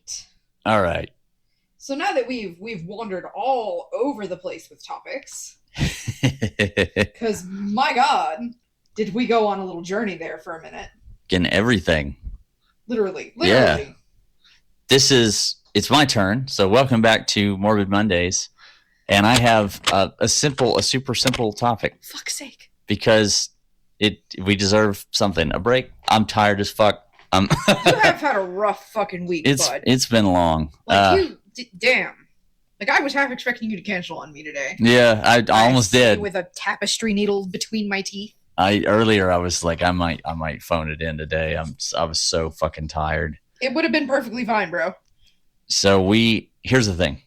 right. All right. So now that we've wandered all over the place with topics, because my God, did we go on a little journey there for a minute? Getting everything. Literally. Yeah. It's my turn. So welcome back to Morbid Mondays. And I have a super simple topic. Fuck's sake. Because we deserve something. A break. I'm tired as fuck. You have had a rough fucking week, bud. It's been long. Damn. Like, I was half expecting you to cancel on me today. Yeah, I almost did. With a tapestry needle between my teeth. Earlier I was like, I might phone it in today. I was so fucking tired. It would have been perfectly fine, bro. So here's the thing.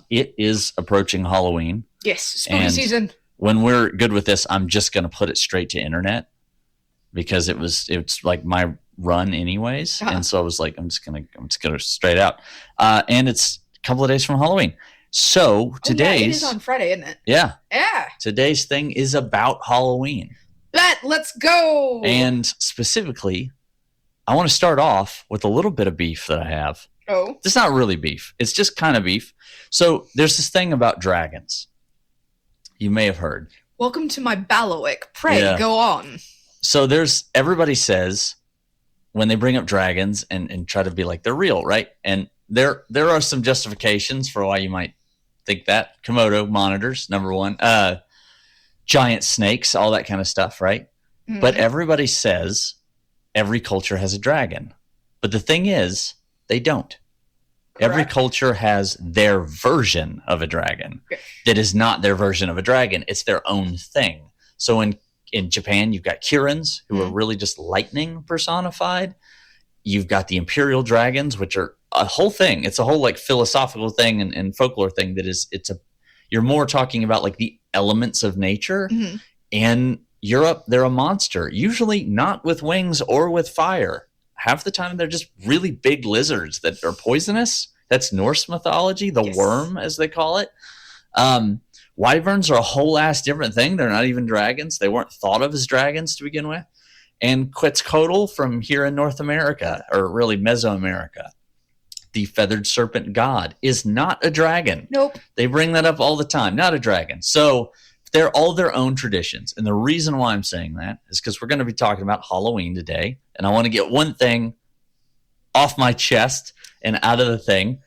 It is approaching Halloween. Yes, spooky season. When we're good with this, I'm just gonna put it straight to internet because it's like my run anyways, and so I was like, I'm just gonna straight out. And it's a couple of days from Halloween. So today's it is on Friday, isn't it? Yeah. Yeah. Today's thing is about Halloween. Let's go. And specifically, I want to start off with a little bit of beef that I have. Oh. It's not really beef. It's just kind of beef. So there's this thing about dragons. You may have heard. Welcome to my bailiwick. Pray, go on. So everybody says when they bring up dragons and try to be like they're real, right? And there are some justifications for why you might think that. Komodo monitors, number one. Giant snakes, all that kind of stuff, right? Mm-hmm. But everybody says every culture has a dragon. But the thing is, they don't. Correct. Every culture has their version of a dragon that is not their version of a dragon. It's their own thing. So in Japan, you've got Kirins, who are really just lightning personified. You've got the imperial dragons, which are a whole thing. It's a whole like philosophical thing and folklore thing you're more talking about like the elements of nature. Mm-hmm. In Europe, they're a monster, usually not with wings or with fire. Half the time, they're just really big lizards that are poisonous. That's Norse mythology, the worm, as they call it. Wyverns are a whole ass different thing. They're not even dragons. They weren't thought of as dragons to begin with. And Quetzalcoatl from here in North America, or really Mesoamerica, the feathered serpent god, is not a dragon. Nope. They bring that up all the time. Not a dragon. So they're all their own traditions. And the reason why I'm saying that is because we're going to be talking about Halloween today. And I want to get one thing off my chest and out of the thing.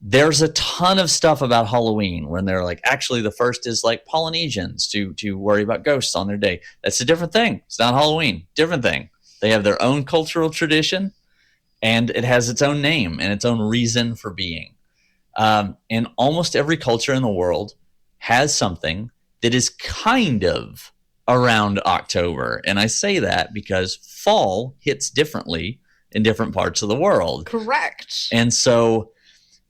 There's a ton of stuff about Halloween when they're like, actually, the first is like Polynesians to worry about ghosts on their day. That's a different thing. It's not Halloween. Different thing. They have their own cultural tradition, and it has its own name and its own reason for being. And almost every culture in the world has something that is kind of around October. And I say that because fall hits differently in different parts of the world. Correct. And so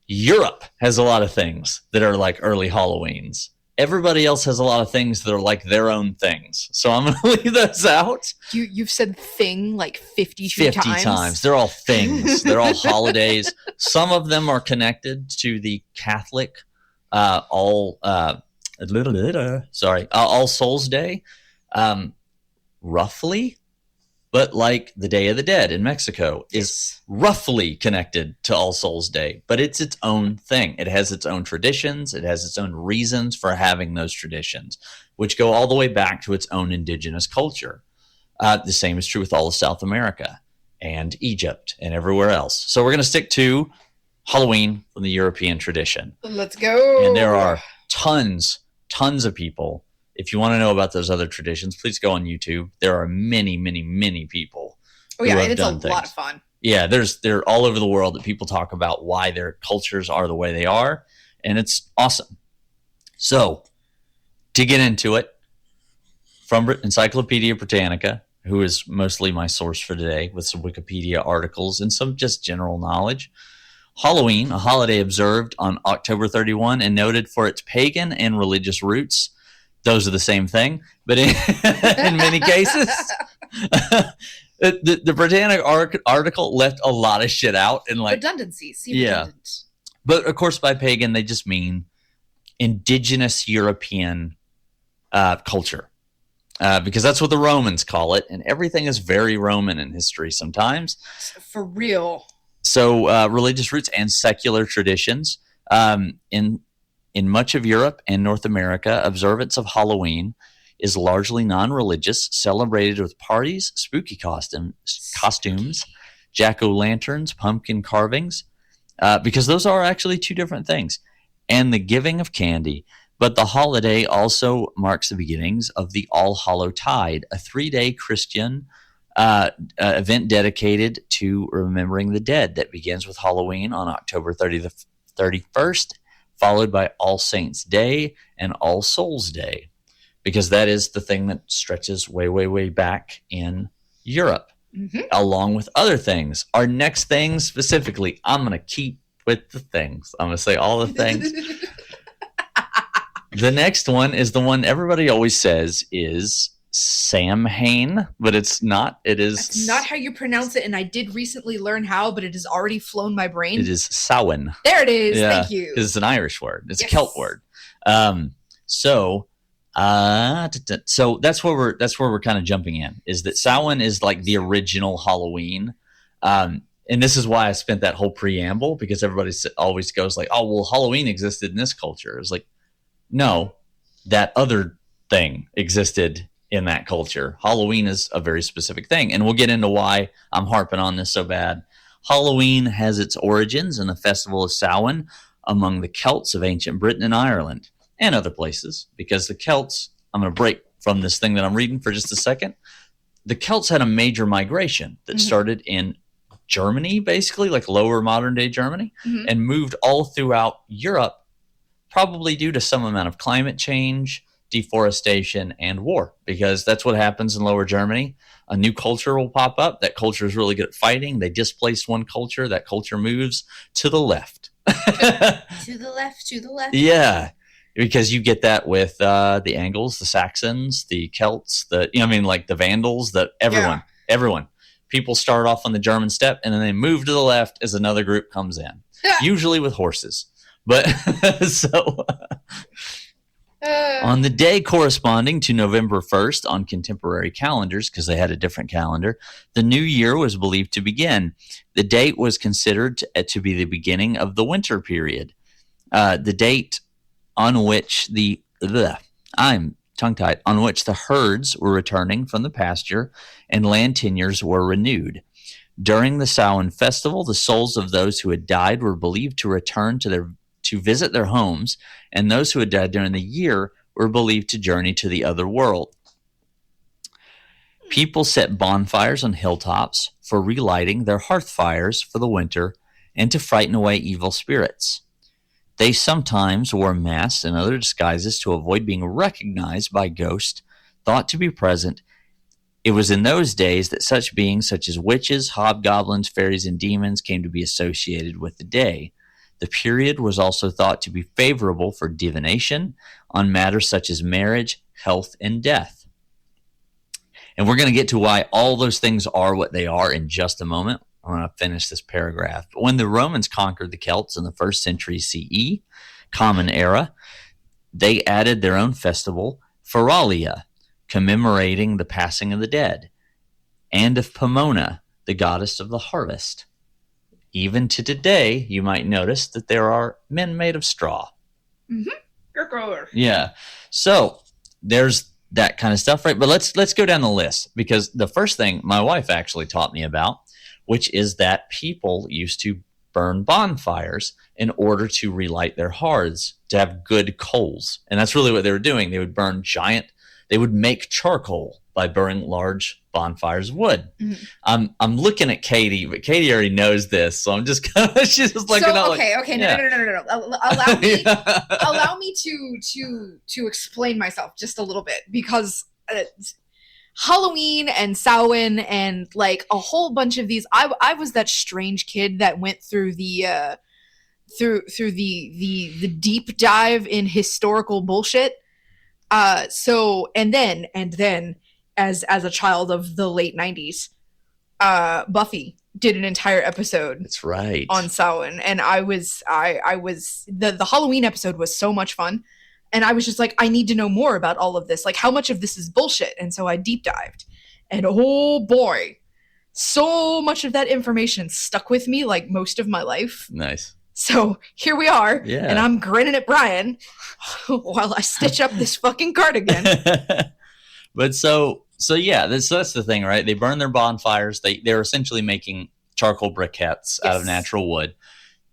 Europe has a lot of things that are like early Halloweens. Everybody else has a lot of things that are like their own things. So I'm going to leave those out. You've said thing like 50 times. They're all things. They're all holidays. Some of them are connected to the Catholic All Souls Day, roughly. But like the Day of the Dead in Mexico is roughly connected to All Souls Day, but it's its own thing. It has its own traditions. It has its own reasons for having those traditions, which go all the way back to its own indigenous culture. The same is true with all of South America and Egypt and everywhere else. So we're going to stick to Halloween from the European tradition. Let's go. And there are tons of people. If you want to know about those other traditions, please go on YouTube. There are many, many, many people. Oh yeah, and it's a lot of fun. Yeah, they're all over the world that people talk about why their cultures are the way they are, and it's awesome. So, to get into it, from Encyclopedia Britannica, who is mostly my source for today, with some Wikipedia articles and some just general knowledge. Halloween, a holiday observed on October 31 and noted for its pagan and religious roots. Those are the same thing, but in many cases, the Britannica article left a lot of shit out. And like redundancies. Redundant. But of course, by pagan, they just mean indigenous European culture. Because that's what the Romans call it. And everything is very Roman in history sometimes. For real. So religious roots and secular traditions. In much of Europe and North America, observance of Halloween is largely non-religious, celebrated with parties, spooky costumes, jack-o'-lanterns, pumpkin carvings, because those are actually two different things, and the giving of candy. But the holiday also marks the beginnings of the All Hallowtide, a 3-day Christian event dedicated to remembering the dead that begins with Halloween on October 31st, followed by All Saints' Day and All Souls' Day, because that is the thing that stretches way, way, way back in Europe, along with other things. Our next thing specifically, I'm going to keep with the things. I'm going to say all the things. The next one is the one everybody always says is Samhain, but it's not. That's not how you pronounce it, and I did recently learn how, but it has already flown my brain. It is Samhain. There it is. Yeah, thank you. It's an Irish word. It's a Celt word. So that's where we're kind of jumping in. Is that Samhain is like the original Halloween, and this is why I spent that whole preamble, because everybody always goes like, "Oh, well, Halloween existed in this culture." It's like, no, that other thing existed in that culture. Halloween is a very specific thing, and we'll get into why I'm harping on this so bad. Halloween has its origins in the festival of Samhain among the Celts of ancient Britain and Ireland and other places, because the Celts, I'm going to break from this thing that I'm reading for just a second. The Celts had a major migration that started in Germany, basically, like lower modern day Germany, and moved all throughout Europe, probably due to some amount of climate change, deforestation, and war, because that's what happens in lower Germany. A new culture will pop up. That culture is really good at fighting. They displace one culture. That culture moves to the left. To the left. Yeah, because you get that with the Angles, the Saxons, the Celts, like the Vandals, everyone. People start off on the German step, and then they move to the left as another group comes in, usually with horses. But on the day corresponding to November 1st on contemporary calendars, because they had a different calendar, the new year was believed to begin. The date was considered to be the beginning of the winter period. The date on which I'm tongue-tied, on which the herds were returning from the pasture and land tenures were renewed. During the Samhain festival, the souls of those who had died were believed to return to visit their homes, and those who had died during the year were believed to journey to the other world. People set bonfires on hilltops for relighting their hearth fires for the winter and to frighten away evil spirits. They sometimes wore masks and other disguises to avoid being recognized by ghosts thought to be present. It was in those days that such beings such as witches, hobgoblins, fairies, and demons came to be associated with the day. The period was also thought to be favorable for divination on matters such as marriage, health, and death. And we're going to get to why all those things are what they are in just a moment. I'm going to finish this paragraph. But when the Romans conquered the Celts in the 1st century CE, Common Era, they added their own festival, Feralia, commemorating the passing of the dead, and of Pomona, the goddess of the harvest. Even to today, you might notice that there are men made of straw. Yeah. So there's that kind of stuff, right? But let's go down the list, because the first thing my wife actually taught me about, which is that people used to burn bonfires in order to relight their hearths, to have good coals. And that's really what they were doing. They would they would make charcoal by burning large bonfires of wood. I'm looking at Katie, but Katie already knows this, so I'm just kind of, she's just looking at no. Allow me to explain myself just a little bit, because Halloween and Samhain and like a whole bunch of these, I was that strange kid that went through the the deep dive in historical bullshit. And then as a child of the late 90s, Buffy did an entire episode. That's right. On Samhain, and I was the Halloween episode was so much fun, and I was just like, I need to know more about all of this, like how much of this is bullshit. And so I deep dived, and oh boy, So much of that information stuck with me like most of my life. Nice. So here we are, Yeah. and I'm grinning at Brian while I stitch up this fucking cardigan. But so yeah, that's the thing, right? They burn their bonfires. They're essentially making charcoal briquettes out of natural wood.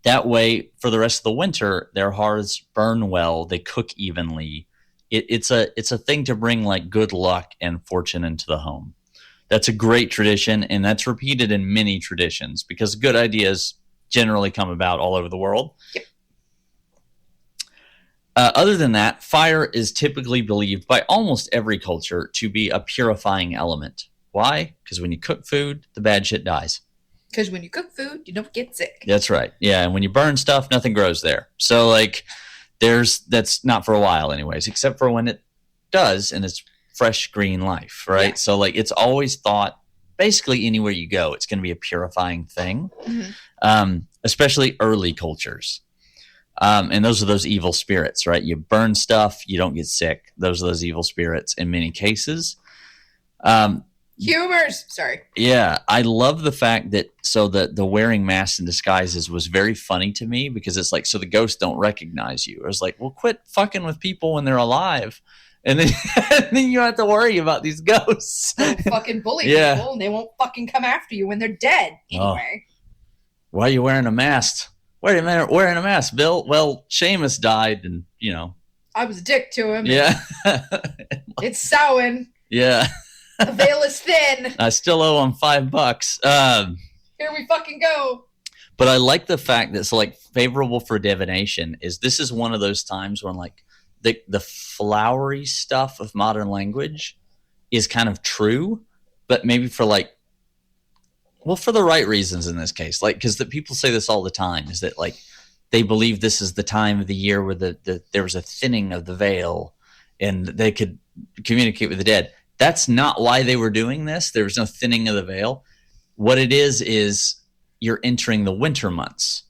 That way, for the rest of the winter, their hearths burn well. They cook evenly. It's a thing to bring like good luck and fortune into the home. That's a great tradition, and that's repeated in many traditions because good ideas generally come about all over the world. Yep. Other than that, fire is typically believed by almost every culture to be a purifying element. Why? Because when you cook food, the bad shit dies. Because when you cook food, you don't get sick. That's right. Yeah, and when you burn stuff, nothing grows there. So, like, that's not for a while anyways, except for when it does, and it's fresh green life, right? Yeah. So, like, it's always thought, basically anywhere you go, it's going to be a purifying thing, especially early cultures. And those are those evil spirits, right? You burn stuff, you don't get sick. Those are those evil spirits in many cases. Humors. Sorry. Yeah. I love the fact that the wearing masks and disguises was very funny to me because it's like, so the ghosts don't recognize you. I was like, well, quit fucking with people when they're alive. And then, and then you have to worry about these ghosts. They'll fucking bully people and they won't fucking come after you when they're dead anyway. Why are you wearing a mask? Wait a minute, wearing a mask, Bill. Well, Seamus died and, you know. I was a dick to him. Yeah. It's Samhain. Yeah. The veil is thin. I still owe him $5. Here we fucking go. But I like the fact that it's like favorable for divination this is one of those times when like the flowery stuff of modern language is kind of true, but maybe for like, well, for the right reasons in this case. Like, because the people say this all the time is that like they believe this is the time of the year where there was a thinning of the veil and they could communicate with the dead. That's not why they were doing this. There was no thinning of the veil. What it is you're entering the winter months.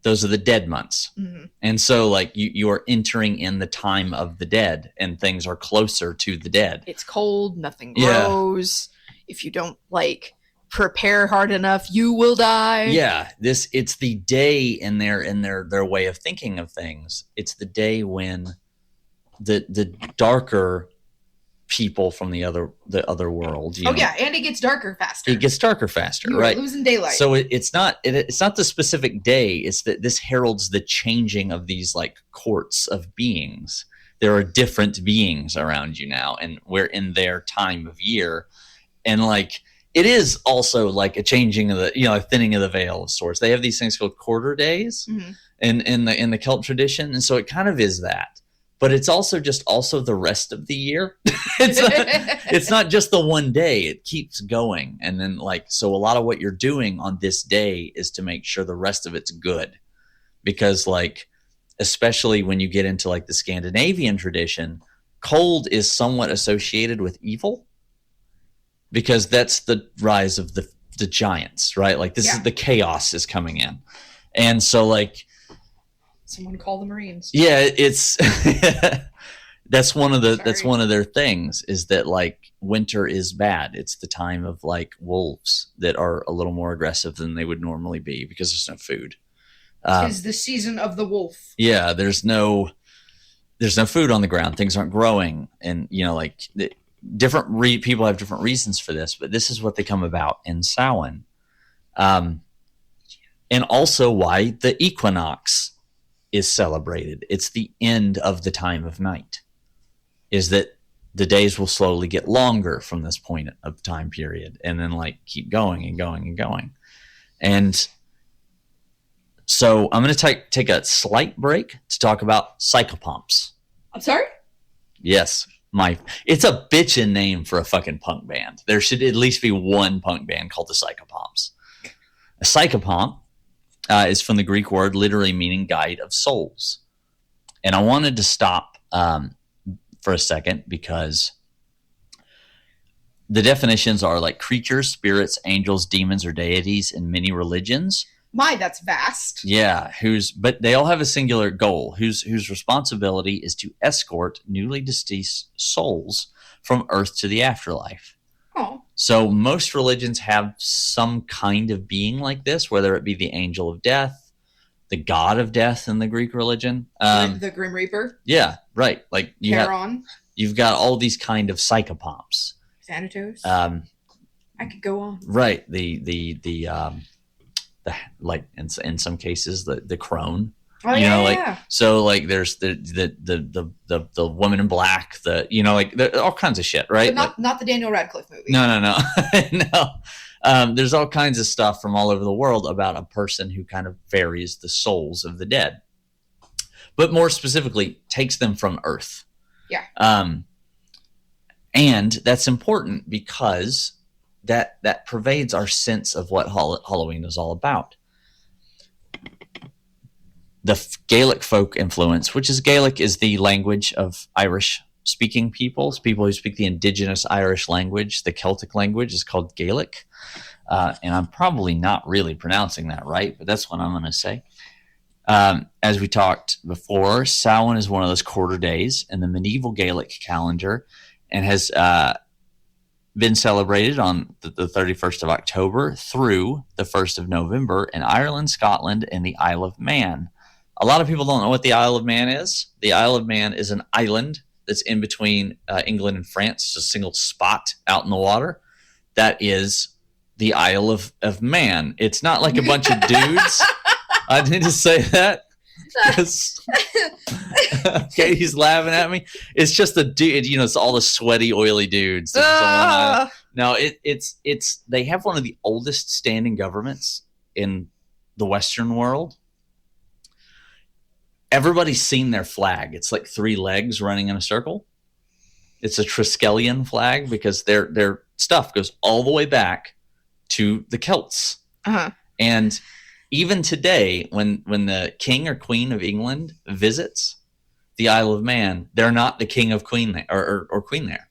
Those are the dead months. Mm-hmm. And so like you are entering in the time of the dead and things are closer to the dead. It's cold, nothing grows. Yeah. If you don't like prepare hard enough, you will die. Yeah, it's the day in their way of thinking of things. It's the day when the darker people from the other world. Yeah, and it gets darker faster. It gets darker faster, you right? Are losing daylight. So it's not the specific day. It's that this heralds the changing of these like courts of beings. There are different beings around you now, and we're in their time of year, and like it is also like a changing of the a thinning of the veil of sorts. They have these things called quarter days, in the Celt tradition, and so it kind of is that. But it's also the rest of the year. It's not just the one day. It keeps going. And then so a lot of what you're doing on this day is to make sure the rest of it's good. Because especially when you get into the Scandinavian tradition, cold is somewhat associated with evil. Because that's the rise of the giants, right? This is the chaos is coming in. And so someone call the Marines. Yeah, it's that's one of their things is that winter is bad. It's the time of wolves that are a little more aggressive than they would normally be because there's no food. It's the season of the wolf. Yeah, there's no food on the ground. Things aren't growing, and different people have different reasons for this, but this is what they come about in Samhain, and also why the equinox is celebrated. It's the end of the time of night. Is that the days will slowly get longer from this point of time period and then keep going and going and going. And so I'm going to take a slight break to talk about psychopomps. I'm sorry? Yes. It's a bitchin' name for a fucking punk band. There should at least be one punk band called the Psychopomps. A psychopomp is from the Greek word literally meaning guide of souls. And I wanted to stop for a second because the definitions are creatures, spirits, angels, demons, or deities in many religions. My, that's vast. Yeah, but they all have a singular goal, whose responsibility is to escort newly deceased souls from Earth to the afterlife. Oh. So most religions have some kind of being like this, whether it be the angel of death, the god of death in the Greek religion. The Grim Reaper. Yeah, right. Like Charon. You've got all these kind of psychopomps. Thanatos. I could go on. Right. The like in some cases the crone. Oh, you know, yeah. So like there's the woman in black, like all kinds of shit, right? But not the Daniel Radcliffe movie. No. No. There's all kinds of stuff from all over the world about a person who kind of varies the souls of the dead, but more specifically takes them from Earth. Yeah. And that's important because that pervades our sense of what Halloween is all about. The Gaelic folk influence, which is Gaelic, is the language of Irish-speaking people who speak the indigenous Irish language. The Celtic language is called Gaelic. And I'm probably not really pronouncing that right, but that's what I'm going to say. As we talked before, Samhain is one of those quarter days in the medieval Gaelic calendar and has been celebrated on the 31st of October through the 1st of November in Ireland, Scotland, and the Isle of Man. A lot of people don't know what the Isle of Man is. The Isle of Man is an island that's in between England and France. It's a single spot out in the water. That is the Isle of Man. It's not like a bunch of dudes. I need to say that. Okay, he's laughing at me. It's just the dude. It's all the sweaty, oily dudes. No, it's they have one of the oldest standing governments in the Western world. Everybody's seen their flag. It's like 3 legs running in a circle. It's a Triskelion flag because their stuff goes all the way back to the Celts. Uh-huh. And even today, when the king or queen of England visits the Isle of Man, they're not the king of queen there, or queen there,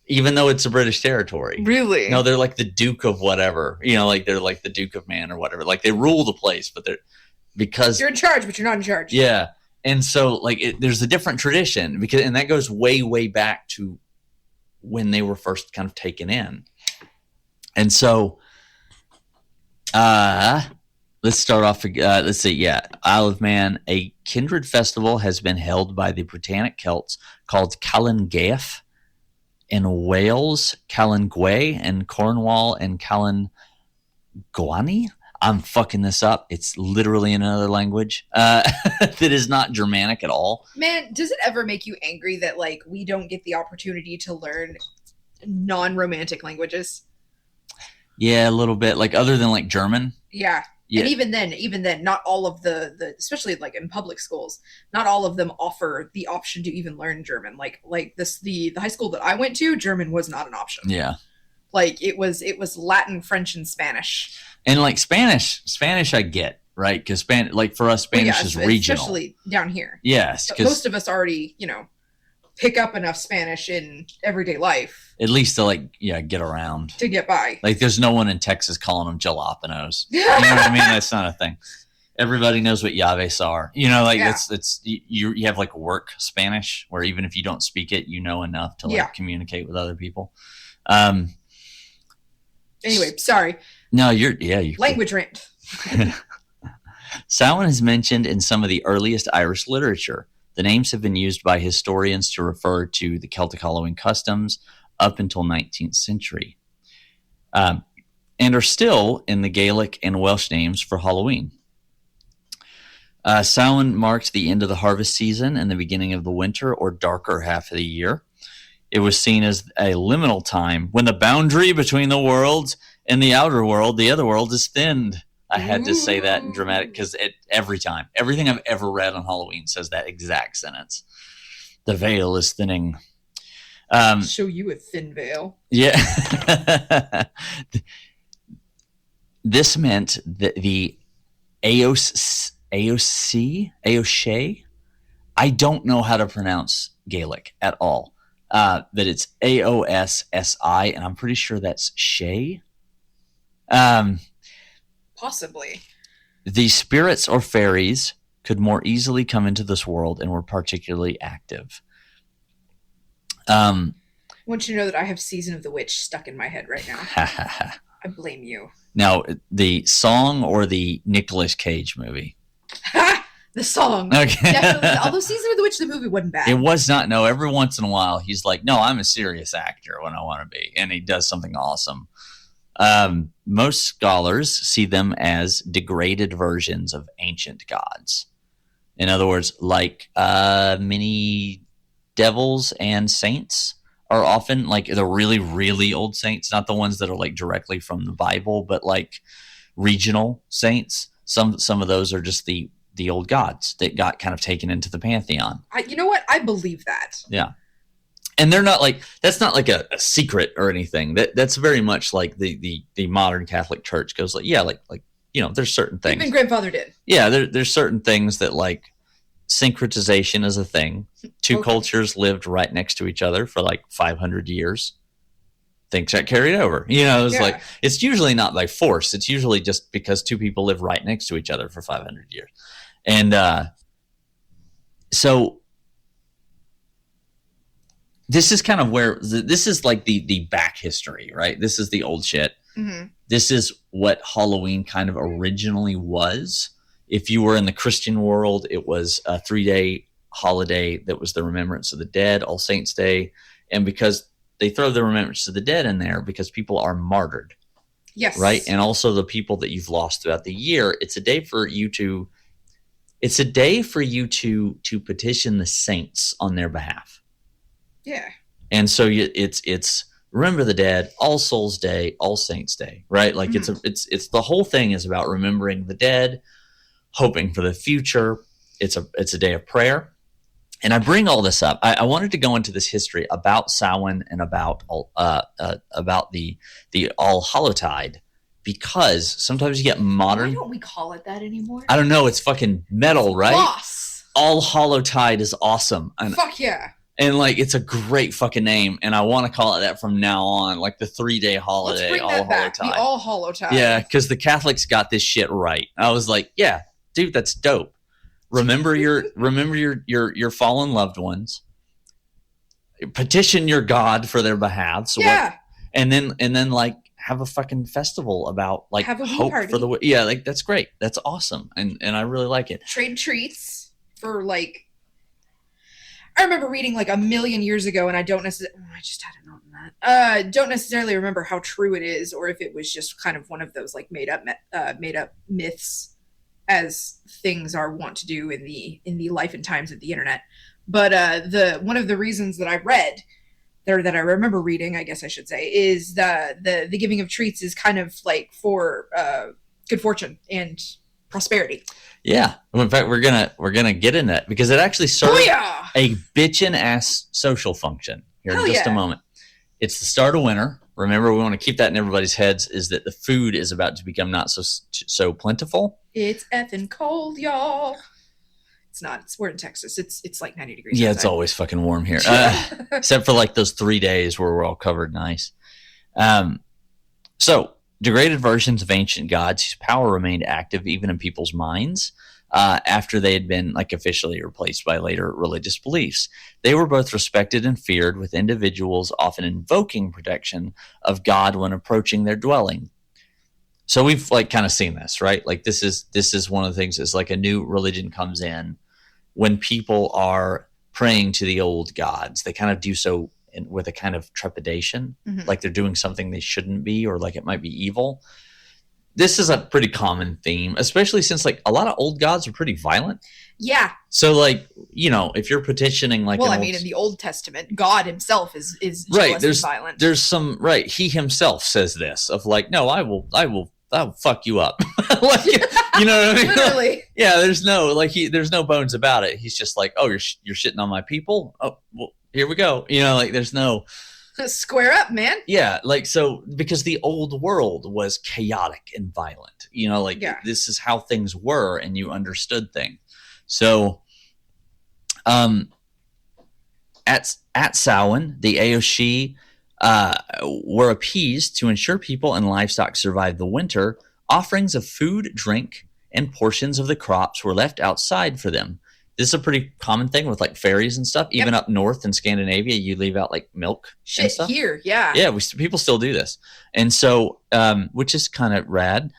even though it's a British territory. Really? No, they're like the Duke of whatever. Like they're like the Duke of Man or whatever. Like they rule the place, but because you're in charge, but you're not in charge. Yeah, and so there's a different tradition and that goes way, way back to when they were first kind of taken in, and so let's start off. Let's see. Yeah, Isle of Man, a kindred festival has been held by the Britannic Celts called Calan-Gaeaf in Wales, Calan-Gae in Cornwall, and Calan-Gaeani. I'm fucking this up. It's literally another language that is not Germanic at all. Man, does it ever make you angry that we don't get the opportunity to learn non-romantic languages? Yeah, a little bit. Other than German. Yeah. And even then, not all of the especially in public schools, not all of them offer the option to even learn German. The high school that I went to, German was not an option. Yeah. It was Latin, French, and Spanish. And Spanish I get, right? Because for us, Spanish is regional, especially down here. Yes, because most of us already, pick up enough Spanish in everyday life, at least to get around, to get by. There's no one in Texas calling them jalapenos. You know what I mean? That's not a thing. Everybody knows what llaves are. It's you have work Spanish where even if you don't speak it, you know enough to communicate with other people. Anyway, sorry. No, you language rant. Samhain is mentioned in some of the earliest Irish literature. The names have been used by historians to refer to the Celtic Halloween customs up until 19th century, and are still in the Gaelic and Welsh names for Halloween. Samhain marked the end of the harvest season and the beginning of the winter or darker half of the year. It was seen as a liminal time when the boundary between the world and the outer world, the other world, is thinned. I had to say that in dramatic because every time, everything I've ever read on Halloween says that exact sentence. The veil is thinning. Show you a thin veil. Yeah. This meant that the Aoshe, I don't know how to pronounce Gaelic at all. That it's Aossi, and I'm pretty sure that's Shay. Possibly. The spirits or fairies could more easily come into this world and were particularly active. want you to know that I have Season of the Witch stuck in my head right now. I blame you. Now, the song or the Nicolas Cage movie? The song. Okay. Definitely. Although Season of the Witch, the movie wasn't bad. It was not. No, every once in a while, he's like, no, I'm a serious actor when I want to be. And he does something awesome. Most scholars see them as degraded versions of ancient gods. In other words, like many devils and saints are often like the really, really old saints, not the ones that are like directly from the Bible, but like regional saints. Some of those are just the old gods that got kind of taken into the pantheon. You know what? I believe that. Yeah. And they're not like, that's not like a secret or anything. That's very much like the modern Catholic Church goes like, yeah, like there's certain things. Even grandfather did. Yeah, there's certain things that like syncretization is a thing. Two cultures lived right next to each other for like 500 years. Things got carried over. It's like, it's usually not by force. It's usually just because two people live right next to each other for 500 years. And so this is kind of where this is like the back history, right? This is the old shit. Mm-hmm. This is what Halloween kind of originally was. If you were in the Christian world, it was a 3-day holiday that was the Remembrance of the Dead, All Saints Day. And because they throw the Remembrance of the Dead in there because people are martyred. Yes. Right? And also the people that you've lost throughout the year. It's a day for you to petition the saints on their behalf. Yeah. And so it's Remember the Dead, All Souls Day, All Saints Day, right? Like it's the whole thing is about remembering the dead, hoping for the future. It's a day of prayer. And I bring all this up. I wanted to go into this history about Samhain and about the All Hallowtide because sometimes you get modern. Why don't we call it that anymore? I don't know. It's fucking metal, right? Boss. All Hallowtide is awesome. And, fuck yeah. And like it's a great fucking name, and I want to call it that from now on. Like the 3-day holiday, Let's bring that back. The All Hallowtide. Yeah, because the Catholics got this shit right. I was like, yeah, dude, that's dope. Remember your fallen loved ones. Petition your God for their behalves. Yeah. And then like have a fucking festival about like have a hope party. for the like that's great. That's awesome. And I really like it. Trade treats for like I remember reading like a million years ago and I just had a note on that. Don't necessarily remember how true it is or if it was just kind of one of those like made up myths as things are wont to do in the life and times of the internet. But one of the reasons that I read there that I remember reading, I guess I should say, is the giving of treats is kind of like for good fortune and prosperity. Yeah. In fact, we're gonna get in that because it actually serves a bitchin' ass social function here in just a moment. It's the start of winter. Remember, we want to keep that in everybody's heads is that the food is about to become not so plentiful. It's effing cold, y'all. It's not. We're in Texas. It's like 90 degrees. Yeah, outside. It's always fucking warm here. Except for like those 3 days where we're all covered in ice. So degraded versions of ancient gods whose power remained active even in people's minds after they had been like officially replaced by later religious beliefs. They were both respected and feared, with individuals often invoking protection of God when approaching their dwelling. So we've like kind of seen this, right? Like this is one of the things is like a new religion comes in when people are praying to the old gods. They kind of do so with a kind of trepidation, like they're doing something they shouldn't be, or like it might be evil. This is a pretty common theme, especially since like a lot of old gods are pretty violent. Yeah. So like, if you're petitioning like in the Old Testament, God himself is right, jealous and violent. There's some he himself says this of like, no, I'll fuck you up. Like, you know what I mean? Literally. Yeah, there's no bones about it. He's just like, oh, you're shitting on my people? Oh, well, here we go. Like there's no square up, man. Yeah, like so because the old world was chaotic and violent. This is how things were and you understood things. So at Samhain, the Aoshi were appeased to ensure people and livestock survived the winter. Offerings of food, drink, and portions of the crops were left outside for them. this is a pretty common thing with like fairies and stuff. Even up north in Scandinavia, you leave out like milk. Shit, here, yeah. Yeah, people still do this. And so, which is kind of rad.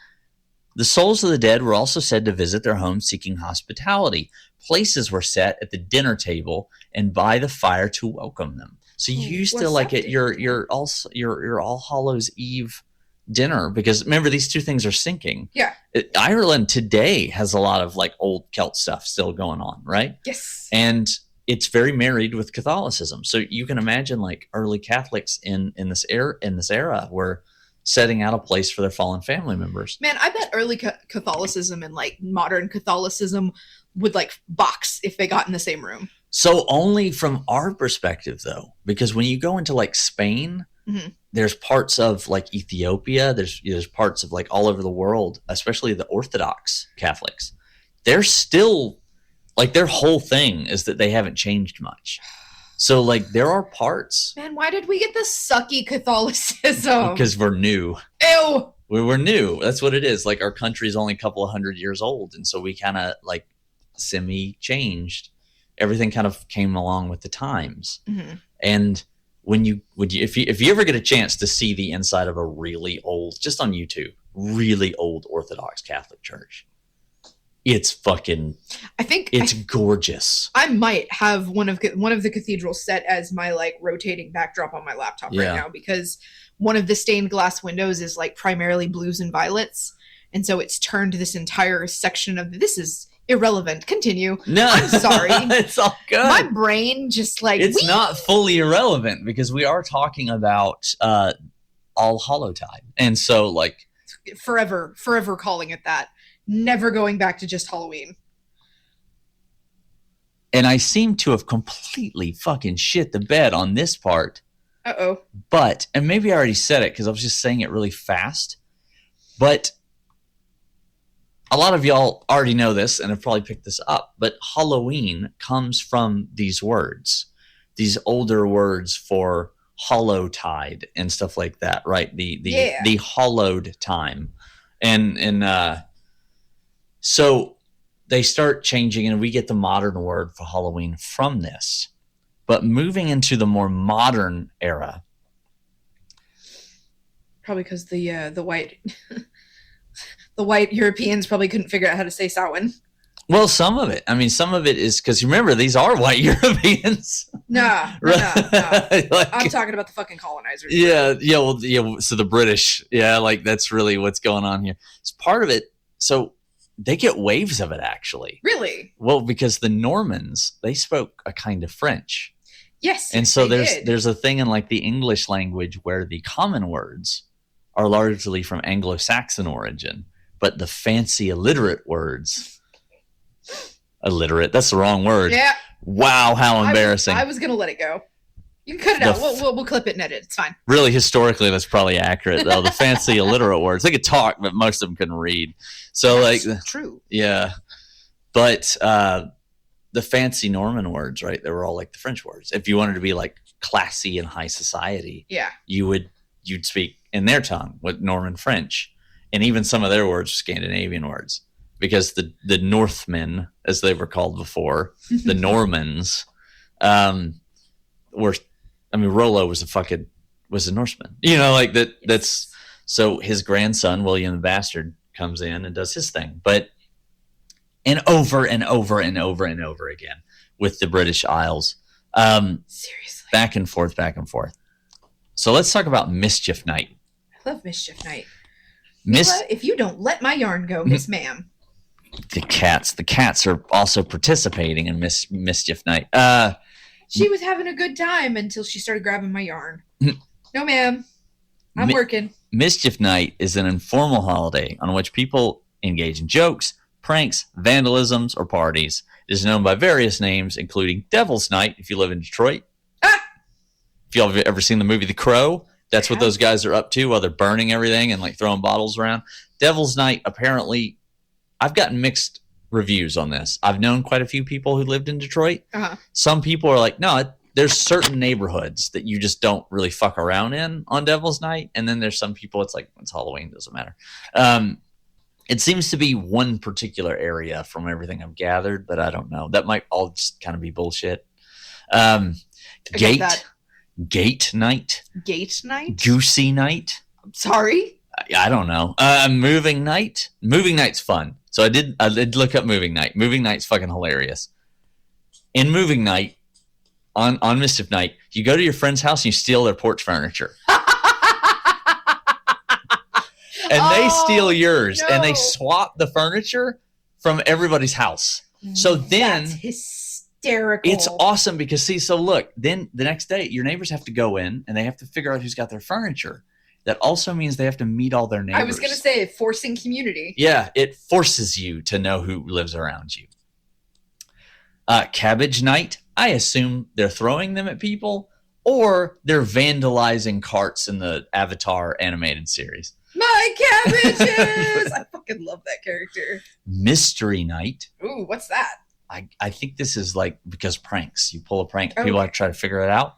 The souls of the dead were also said to visit their homes seeking hospitality. Places were set at the dinner table and by the fire to welcome them. So you used to like at your All Hallows Eve dinner, because remember, these two things are syncing. Yeah. Ireland today has a lot of like old Celt stuff still going on, right? Yes. And it's very married with Catholicism. So you can imagine like early Catholics in this era were setting out a place for their fallen family members. Man, I bet early Catholicism and like modern Catholicism would like box if they got in the same room. So only from our perspective, though, because when you go into like Spain, there's parts of like Ethiopia, there's parts of like all over the world, especially the Orthodox Catholics. They're still like, their whole thing is that they haven't changed much. So like there are parts. Man, why did we get the sucky Catholicism? Because we're new. Ew. We're new. That's what it is. Like our country's only a couple of 100 years old, and so we kind of like semi-changed. Everything kind of came along with the times. And if you ever get a chance to see the inside of a really old, just on YouTube, really old Orthodox Catholic church, it's fucking. It's gorgeous. I might have one of the cathedrals set as my like rotating backdrop on my laptop right now, because one of the stained glass windows is like primarily blues and violets, and so it's turned this entire section of this is irrelevent. Continue. No, I'm sorry. It's all good. My brain just like it's not fully irrelevant, because we are talking about All Hallowtide, and so like forever calling it that. Never going back to just Halloween. And I seem to have completely fucking shit the bed on this part. Uh-oh. But, and maybe I already said it because I was just saying it really fast, but a lot of y'all already know this and have probably picked this up, but Halloween comes from these words, these older words for Hallowtide and stuff like that, right? The hallowed time. And so they start changing, and we get the modern word for Halloween from this. But moving into the more modern era, probably because the white the white Europeans probably couldn't figure out how to say Samhain. Well, some of it. I mean, some of it is because, remember, these are white Europeans. Nah. Like, I'm talking about the fucking colonizers. Yeah. So the British, like that's really what's going on here. It's part of it. So they get waves of it, actually. Really? Well, because the Normans, they spoke a kind of French. Yes. And so there's a thing in like the English language where the common words are largely from Anglo-Saxon origin, but the fancy illiterate words. Illiterate, that's the wrong word. Yeah. Wow, how embarrassing. I was going to let it go. You can cut it out. We'll clip it and edit. It's fine. Really, historically, that's probably accurate, though. The fancy illiterate words. They could talk, but most of them couldn't read. So, that's like, true. Yeah. But the fancy Norman words, right? They were all like the French words. If you wanted to be like classy and high society, you'd speak in their tongue with Norman French. And even some of their words were Scandinavian words. Because the Northmen, as they were called before, the Normans, were. I mean, Rollo was a Norseman. You know, like that. That's so his grandson William the Bastard comes in and does his thing, and over and over and over and over again with the British Isles. Seriously, back and forth. So let's talk about Mischief Night. I love Mischief Night. If you don't let my yarn go, Miss Ma'am. The cats are also participating in Mischief Night. She was having a good time until she started grabbing my yarn. No, ma'am. I'm working. Mischief Night is an informal holiday on which people engage in jokes, pranks, vandalisms, or parties. It is known by various names, including Devil's Night, if you live in Detroit. If y'all have ever seen the movie The Crow, that's what those guys are up to while they're burning everything and like throwing bottles around. Devil's Night, apparently, I've gotten mixed reviews on this. I've known quite a few people who lived in Detroit. Some people are like, no, there's certain neighborhoods that you just don't really fuck around in on Devil's Night. And then there's some people, it's like, it's Halloween, doesn't matter. It seems to be one particular area from everything I've gathered, but I don't know. That might all just kind of be bullshit. Gate night. Gate night? Goosey night. Sorry? I don't know. Moving night. Moving night's fun. So I did look up moving night. Moving night's fucking hilarious. In moving night, on Mischief Night, you go to your friend's house and you steal their porch furniture. And they steal yours, and they swap the furniture from everybody's house. So then that's hysterical. It's awesome because so look, then the next day your neighbors have to go in and they have to figure out who's got their furniture. That also means they have to meet all their neighbors. I was going to say forcing community. Yeah, it forces you to know who lives around you. Cabbage night, I assume they're throwing them at people or they're vandalizing carts in the Avatar animated series. My cabbages! I fucking love that character. Mystery night. Ooh, what's that? I think this is like because pranks. You pull a prank, people like try to figure it out.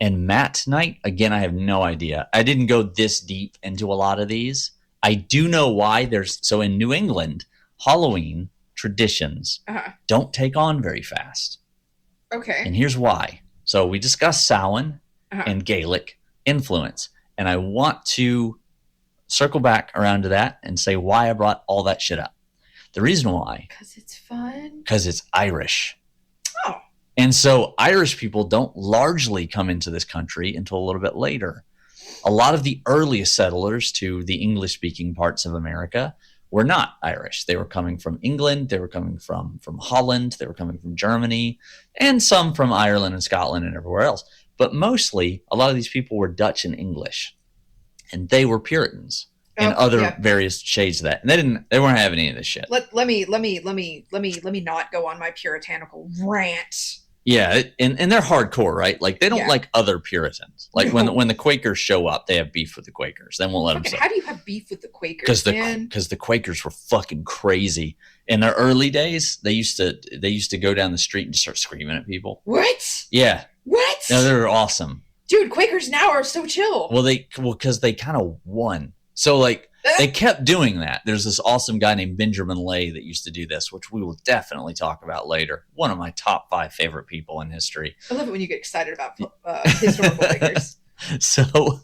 And Matt night, again, I have no idea. I didn't go this deep into a lot of these. I do know why so in New England, Halloween traditions don't take on very fast. Okay. And here's why. So we discussed Samhain and Gaelic influence. And I want to circle back around to that and say why I brought all that shit up. The reason why. Because it's fun. Because it's Irish. Oh. And so Irish people don't largely come into this country until a little bit later. A lot of the earliest settlers to the English-speaking parts of America were not Irish. They were coming from England. They were coming from Holland. They were coming from Germany. And some from Ireland and Scotland and everywhere else. But mostly, a lot of these people were Dutch and English. And they were Puritans and other various shades of that. And they weren't having any of this shit. Let me not go on my puritanical rant. Yeah, and they're hardcore, right? Like they don't like other Puritans. Like when the Quakers show up, they have beef with the Quakers. They won't let them. How do you have beef with the Quakers? Because the Quakers were fucking crazy in their early days. They used to go down the street and start screaming at people. What? Yeah. What? No, they were awesome. Dude, Quakers now are so chill. Well, because they kind of won. So like they kept doing that. There's this awesome guy named Benjamin Lay that used to do this, which we will definitely talk about later. One of my top 5 favorite people in history. I love it when you get excited about historical figures. So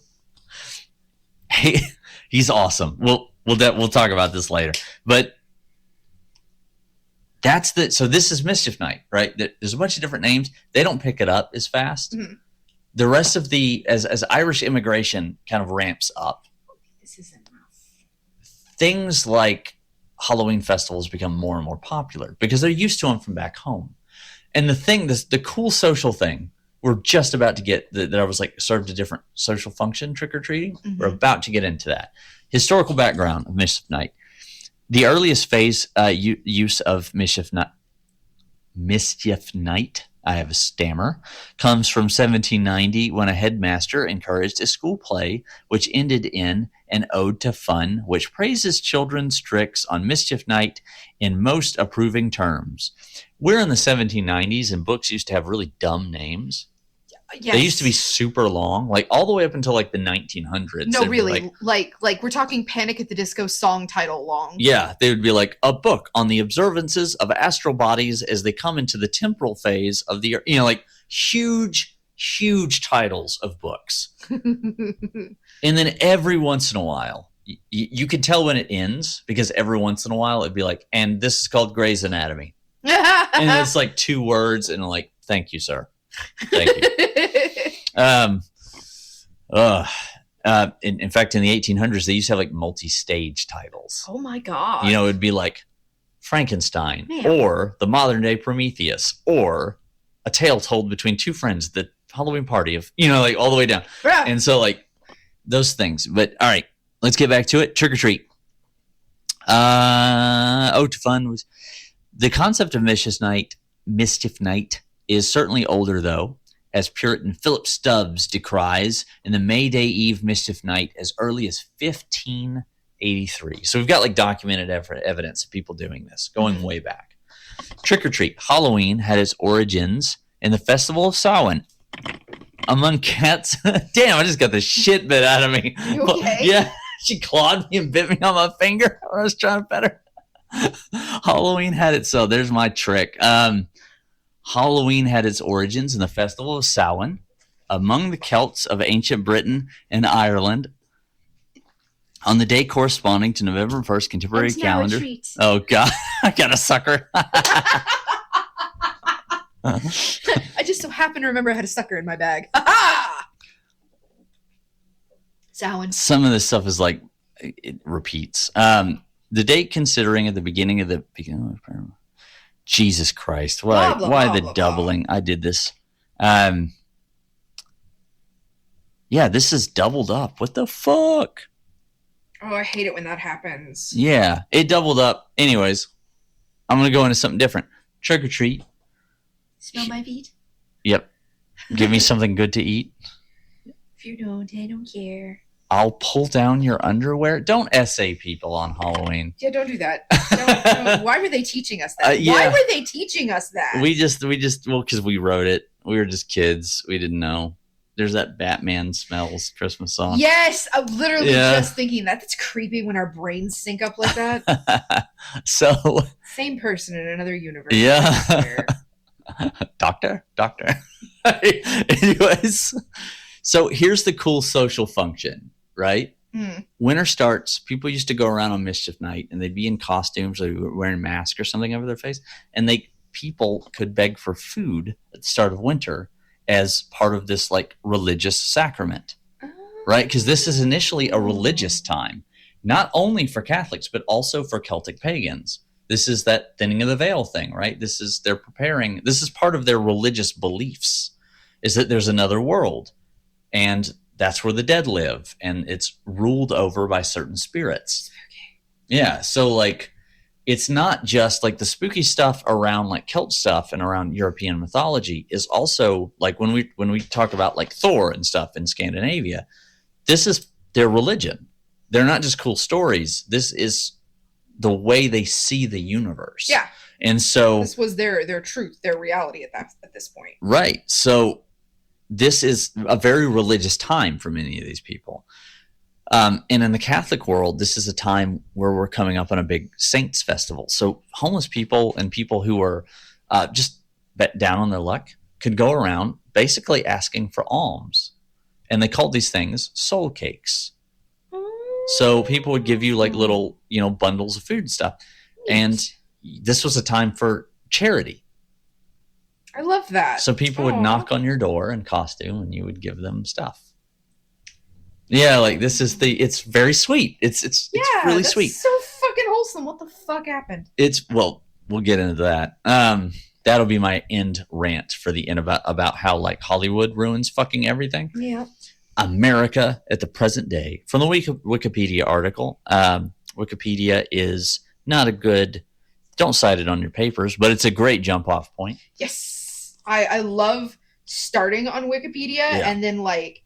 he's awesome. We'll talk about this later. But so this is Mischief Night, right? There's a bunch of different names. They don't pick it up as fast. Mm-hmm. The rest of as Irish immigration kind of ramps up, this is enough. Things like Halloween festivals become more and more popular because they're used to them from back home. And the cool social thing, we're just about to get that I was like served a different social function, trick-or-treating. Mm-hmm. We're about to get into that. Historical background of Mischief Night. The earliest phase use of Mischief Night, I have a stammer, comes from 1790 when a headmaster encouraged a school play which ended in an ode to fun, which praises children's tricks on Mischief Night in most approving terms. We're in the 1790s and books used to have really dumb names. Yes. They used to be super long, like all the way up until like the 1900s. No, really, like we're talking Panic at the Disco song title long. Yeah, they would be like a book on the observances of astral bodies as they come into the temporal phase of the, like huge titles of books. And then every once in a while, you could tell when it ends because every once in a while it'd be like, and this is called Grey's Anatomy. And it's like 2 words and like, thank you, sir. Thank you. In fact, in the 1800s, they used to have like multi-stage titles. Oh my God. It'd be like Frankenstein or the modern day Prometheus or a tale told between 2 friends, the Halloween party of, like all the way down. Yeah. And so like those things. But all right, let's get back to it. Trick or treat. To fun was the concept of Mischief Night is certainly older though, as Puritan Philip Stubbs decries in the May Day Eve Mischief Night as early as 1583. So we've got like documented evidence of people doing this, going way back. Trick or treat. Halloween had its origins in the Festival of Samhain. Among cats, damn! I just got the shit bit out of me. You okay? Yeah, She clawed me and bit me on my finger when I was trying to pet her. Halloween had it so. There's my trick. Halloween had its origins in the festival of Samhain among the Celts of ancient Britain and Ireland. On the day corresponding to November 1st contemporary calendar. Oh, God. I got a sucker. I just so happen to remember I had a sucker in my bag. Samhain. Some of this stuff is like, it repeats. The date considering at the beginning of Jesus Christ. Why the doubling? I did this. Yeah, this is doubled up. What the fuck? Oh, I hate it when that happens. Yeah, it doubled up. Anyways, I'm going to go into something different. Trick or treat. Smell my feet? Yep. Give me something good to eat. If you don't, I don't care. I'll pull down your underwear. Don't essay people on Halloween. Yeah, don't do that. Don't. Why were they teaching us that? Yeah. Why were they teaching us that? We just, well, because we wrote it. We were just kids. We didn't know. There's that Batman Smells Christmas song. Yes, I'm literally just thinking that. That's creepy when our brains sync up like that. So. Same person in another universe. Yeah. Doctor. Anyways, so here's the cool social function, right? Winter starts. People used to go around on mischief night, and they'd be in costumes, or wearing masks or something over their face, and people could beg for food at the start of winter as part of this like religious sacrament, right? Because this is initially a religious time, not only for Catholics but also for Celtic pagans. This is that thinning of the veil thing, right? This is part of their religious beliefs, is that there's another world, and that's where the dead live, and it's ruled over by certain spirits. Yeah, so like it's not just like the spooky stuff around like Celt stuff and around European mythology is also like when we talk about like Thor and stuff in Scandinavia, this is their religion. They're not just cool stories. This is the way they see the universe. Yeah. And so this was their truth, their reality at this point. Right. So this is a very religious time for many of these people. And in the Catholic world, this is a time where we're coming up on a big saints festival. So homeless people and people who are just down on their luck could go around basically asking for alms. And they called these things soul cakes. So people would give you like little, bundles of food and stuff. And this was a time for charity. I love that. So people would knock on your door in costume and you would give them stuff. Yeah, like this is it's very sweet. It's really sweet. So fucking wholesome. What the fuck happened? We'll get into that. That'll be my end rant for the end about how like Hollywood ruins fucking everything. Yeah. America at the present day. From the Wikipedia article, Wikipedia is not a good, don't cite it on your papers, but it's a great jump off point. Yes. I love starting on Wikipedia and then like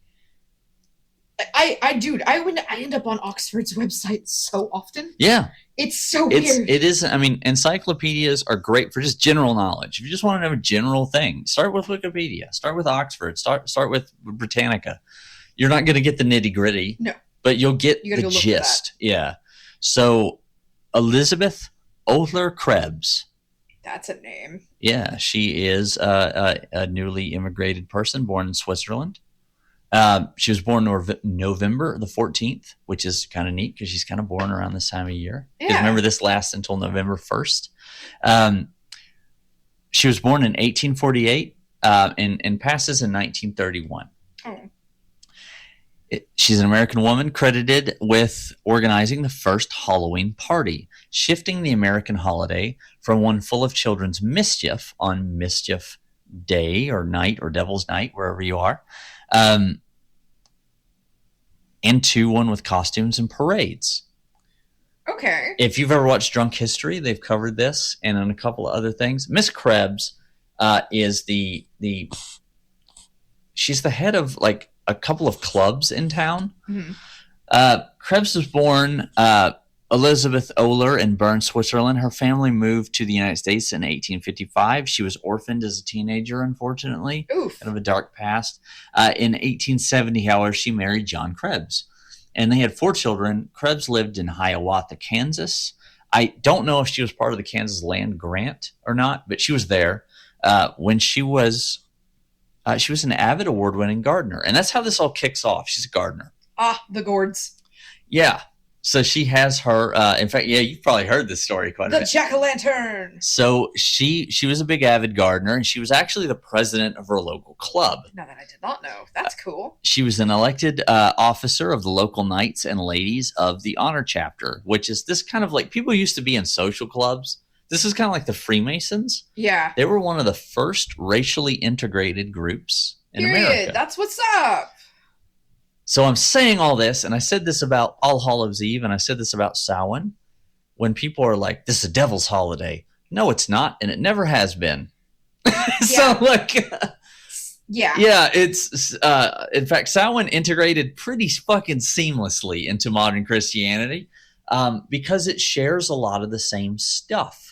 I end up on Oxford's website so often. Yeah. It's so weird. It is. I mean, encyclopedias are great for just general knowledge. If you just want to know a general thing, start with Wikipedia. Start with Oxford. Start with Britannica. You're not going to get the nitty gritty. No. But you'll get the gist. Yeah. So Elizabeth Oehler Krebs. That's a name. Yeah. She is a newly immigrated person born in Switzerland. She was born November the 14th, which is kind of neat because she's kind of born around this time of year. Because remember, this lasts until November 1st. She was born in 1848 and passes in 1931. Oh. She's an American woman credited with organizing the first Halloween party, shifting the American holiday from one full of children's mischief on Mischief Day or Night or Devil's Night, wherever you are, into one with costumes and parades. Okay. If you've ever watched Drunk History, they've covered this and on a couple of other things. Miss Krebs is she's the head of like a couple of clubs in town. Mm-hmm. Krebs was born Elizabeth Oehler in Bern, Switzerland. Her family moved to the United States in 1855. She was orphaned as a teenager, unfortunately. Oof. Kind of a dark past. In 1870, however, she married John Krebs. and they had 4 children. Krebs lived in Hiawatha, Kansas. I don't know if she was part of the Kansas land grant or not, but she was there when she was an avid award-winning gardener. And that's how this all kicks off. She's a gardener. Ah, the gourds. Yeah. So she has her, in fact, yeah, you've probably heard this story quite a bit. The jack-o'-lantern. So she was a big avid gardener, and she was actually the president of her local club. Now that I did not know. That's cool. She was an elected officer of the local Knights and Ladies of the Honor Chapter, which is this kind of like, people used to be in social clubs. This is kind of like the Freemasons. Yeah. They were one of the first racially integrated groups in America. That's what's up. So I'm saying all this, and I said this about All Hallows Eve, and I said this about Samhain. When people are like, this is a devil's holiday. No, it's not, and it never has been. So, like... Yeah, it's... in fact, Samhain integrated pretty fucking seamlessly into modern Christianity because it shares a lot of the same stuff.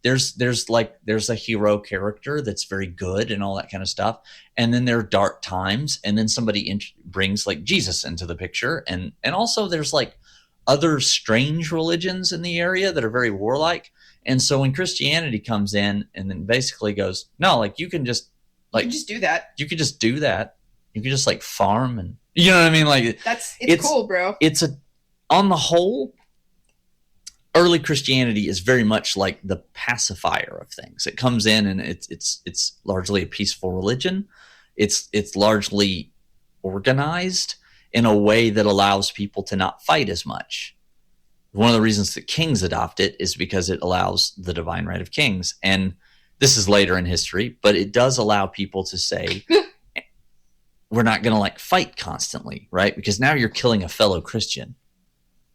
There's a hero character that's very good and all that kind of stuff, and then there are dark times, and then somebody brings like Jesus into the picture, and also there's like other strange religions in the area that are very warlike. And so when Christianity comes in and then basically goes, no, like you can just do that. You could just do that. You could just like farm, and you know what I mean? Like it's cool, bro. On the whole, early Christianity is very much like the pacifier of things. It comes in and it's largely a peaceful religion. It's largely organized in a way that allows people to not fight as much. One of the reasons that kings adopt it is because it allows the divine right of kings. And this is later in history, but it does allow people to say, we're not going to like fight constantly, right? Because now you're killing a fellow Christian.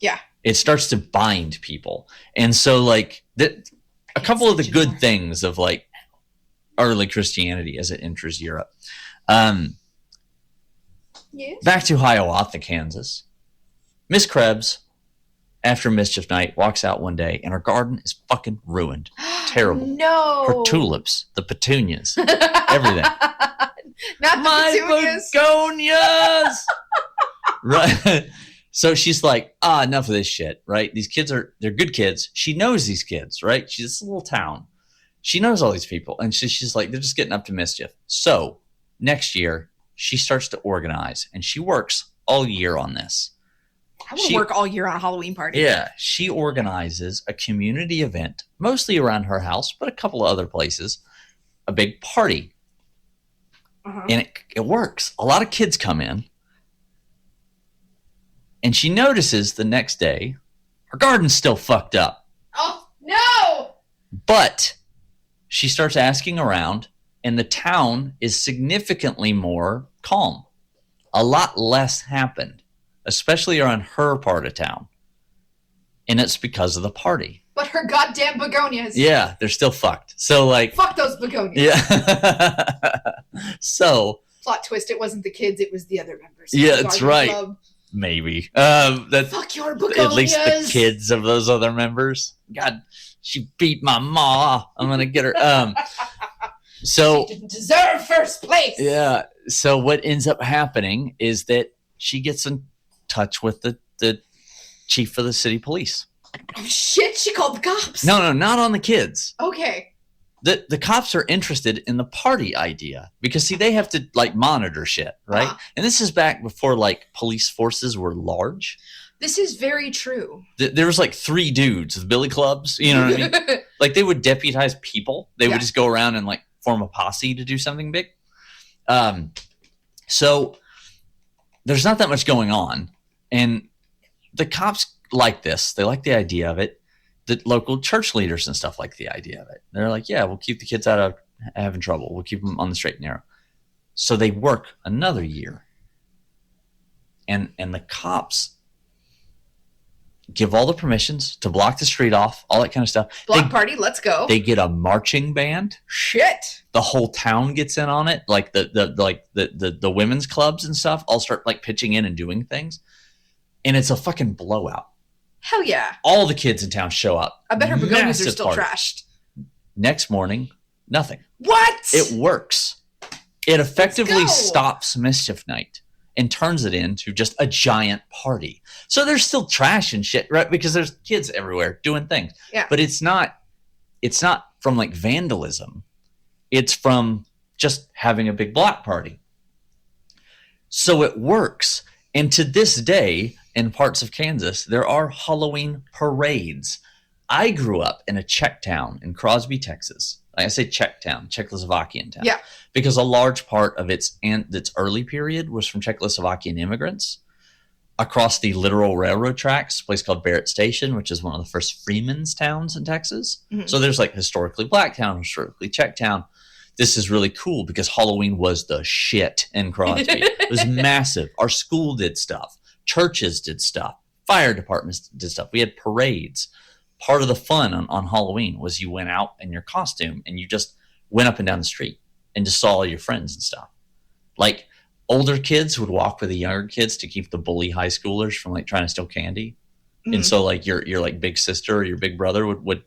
Yeah. It starts to bind people. And so like a couple of the good things of like early Christianity as it enters Europe. Yes. Back to Hiawatha, Kansas. Miss Krebs, after Mischief Night, walks out one day and her garden is fucking ruined. Terrible. No. Her tulips, the petunias, everything. Not my begonias. Right. So she's like, enough of this shit, right? These kids they're good kids. She knows these kids, right? She's this little town. She knows all these people. And she's like, they're just getting up to mischief. So next year, she starts to organize, and she works all year on this. I want to work all year on a Halloween party. Yeah. She organizes a community event, mostly around her house, but a couple of other places, a big party. Uh-huh. And it works. A lot of kids come in. And she notices the next day, her garden's still fucked up. Oh, no! But she starts asking around, and the town is significantly more calm. A lot less happened, especially around her part of town. And it's because of the party. But her goddamn begonias. Yeah, they're still fucked. So, like... Fuck those begonias. Yeah. So... Plot twist, it wasn't the kids, it was the other members. Yeah, that's right. Club. Maybe. Fuck your begonias. At least the kids of those other members. God, she beat my ma. I'm going to get her. So she didn't deserve first place. Yeah. So what ends up happening is that she gets in touch with the chief of the city police. Oh, shit. She called the cops. No, not on the kids. Okay. The cops are interested in the party idea because, see, they have to, like, monitor shit, right? And this is back before, like, police forces were large. This is very true. There was, like, 3 dudes with billy clubs, you know what I mean? Like, they would deputize people. They would just go around and, like, form a posse to do something big. So there's not that much going on. And the cops like this. They like the idea of it. The local church leaders and stuff like the idea of it. They're like, yeah, we'll keep the kids out of having trouble. We'll keep them on the straight and narrow. So they work another year. And the cops give all the permissions to block the street off, all that kind of stuff. Block party, let's go. They get a marching band. Shit. The whole town gets in on it. Like the women's clubs and stuff all start like pitching in and doing things. And it's a fucking blowout. Hell yeah. All the kids in town show up. I bet her begonias are still trashed. Next morning, nothing. What? It works. It effectively stops Mischief Night. and turns it into just a giant party. So there's still trash and shit, right? Because there's kids everywhere doing things. Yeah. But it's not from like vandalism. It's from just having a big block party. So it works. And to this day, in parts of Kansas, there are Halloween parades. I grew up in a Czech town in Crosby, Texas. Like I say Czech town, Czechoslovakian town. Yeah. Because a large part of its early period was from Czechoslovakian immigrants across the literal railroad tracks, a place called Barrett Station, which is one of the first freemen's towns in Texas. Mm-hmm. So there's like historically black town, historically Czech town. This is really cool because Halloween was the shit in Crosby. It was massive. Our school did stuff. Churches did stuff. Fire departments did stuff. We had parades. Part of the fun on Halloween was you went out in your costume and you just went up and down the street and just saw all your friends and stuff. Like older kids would walk with the younger kids to keep the bully high schoolers from like trying to steal candy. Mm-hmm. And so like your like big sister or your big brother would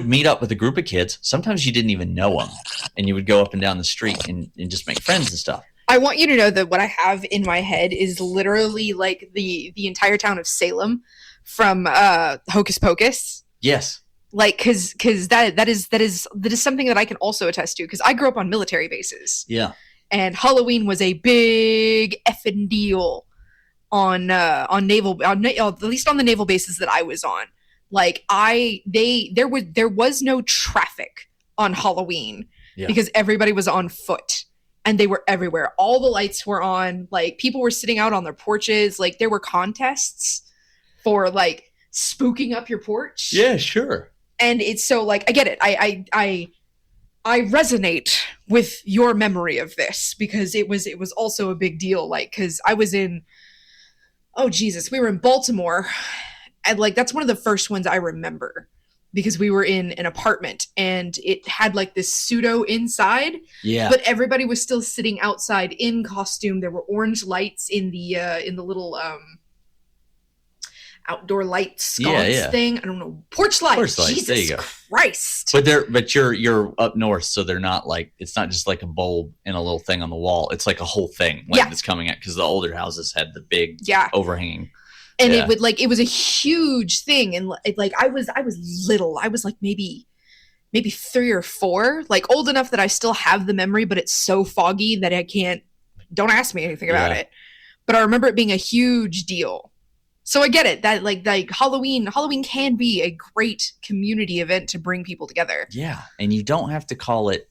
meet up with a group of kids. Sometimes you didn't even know them, and you would go up and down the street and just make friends and stuff. I want you to know that what I have in my head is literally like the entire town of Salem from Hocus Pocus. Yes. Like, cause that is something that I can also attest to, because I grew up on military bases. Yeah. And Halloween was a big effing deal on naval, at least on the naval bases that I was on. Like there was no traffic on Halloween because everybody was on foot and they were everywhere. All the lights were on, like people were sitting out on their porches. Like there were contests for like spooking up your porch. Yeah, sure. And it's so like, I get it. I resonate with your memory of this because it was also a big deal. Like, cause I was we were in Baltimore. And like that's one of the first ones I remember because we were in an apartment and it had like this pseudo inside. Yeah. But everybody was still sitting outside in costume. There were orange lights in the little outdoor light sconce thing. I don't know. Porch lights. Jesus there you go. Christ. But you're up north, so they're not like, it's not just like a bulb and a little thing on the wall. It's like a whole thing that's coming out because the older houses had the big overhanging. And it would like, it was a huge thing. And like, I was little. I was like maybe 3 or 4, like old enough that I still have the memory, but it's so foggy that don't ask me anything about it. But I remember it being a huge deal. So I get it that like Halloween can be a great community event to bring people together. Yeah. And you don't have to call it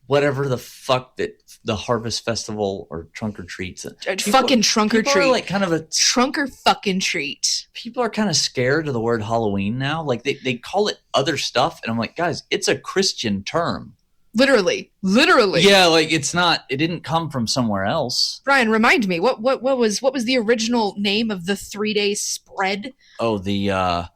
whatever the fuck that the Harvest Festival or Trunk or Treats. Fucking Trunk or Treat. Like kind of a Trunk or fucking Treat. People are kind of scared of the word Halloween now. Like they call it other stuff. And I'm like, guys, it's a Christian term. Literally. Yeah, like it didn't come from somewhere else. Brian, remind me, what was the original name of the 3-day spread? Oh, the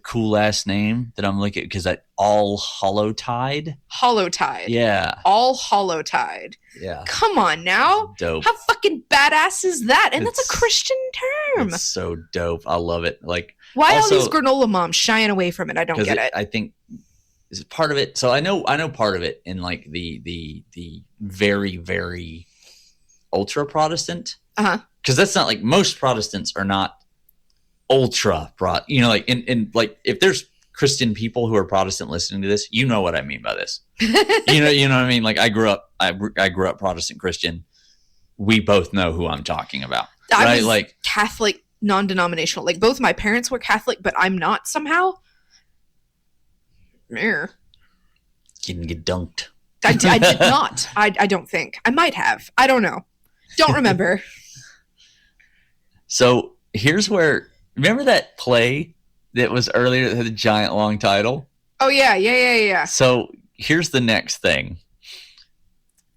cool ass name that I'm looking at, because that All Hallowtide. Hallowtide. Yeah. All Hallowtide. Yeah. Come on now. Dope. How fucking badass is that? And that's a Christian term. It's so dope. I love it. Like, why also, all these granola moms shying away from it? I don't get it. I think is it part of it. So I know part of it in like the very, very ultra Protestant. Because that's not like, most Protestants are not ultra like in like, if there's Christian people who are Protestant listening to this, you know what I mean by this. you know what I mean? Like I grew up Protestant Christian. We both know who I'm talking about. I was like Catholic non-denominational. Like both my parents were Catholic, but I'm not somehow. You didn't get dunked. I did not. I don't think. I might have. I don't know. Don't remember. So here's where, remember that play that was earlier that had a giant long title? Oh, yeah. So here's the next thing.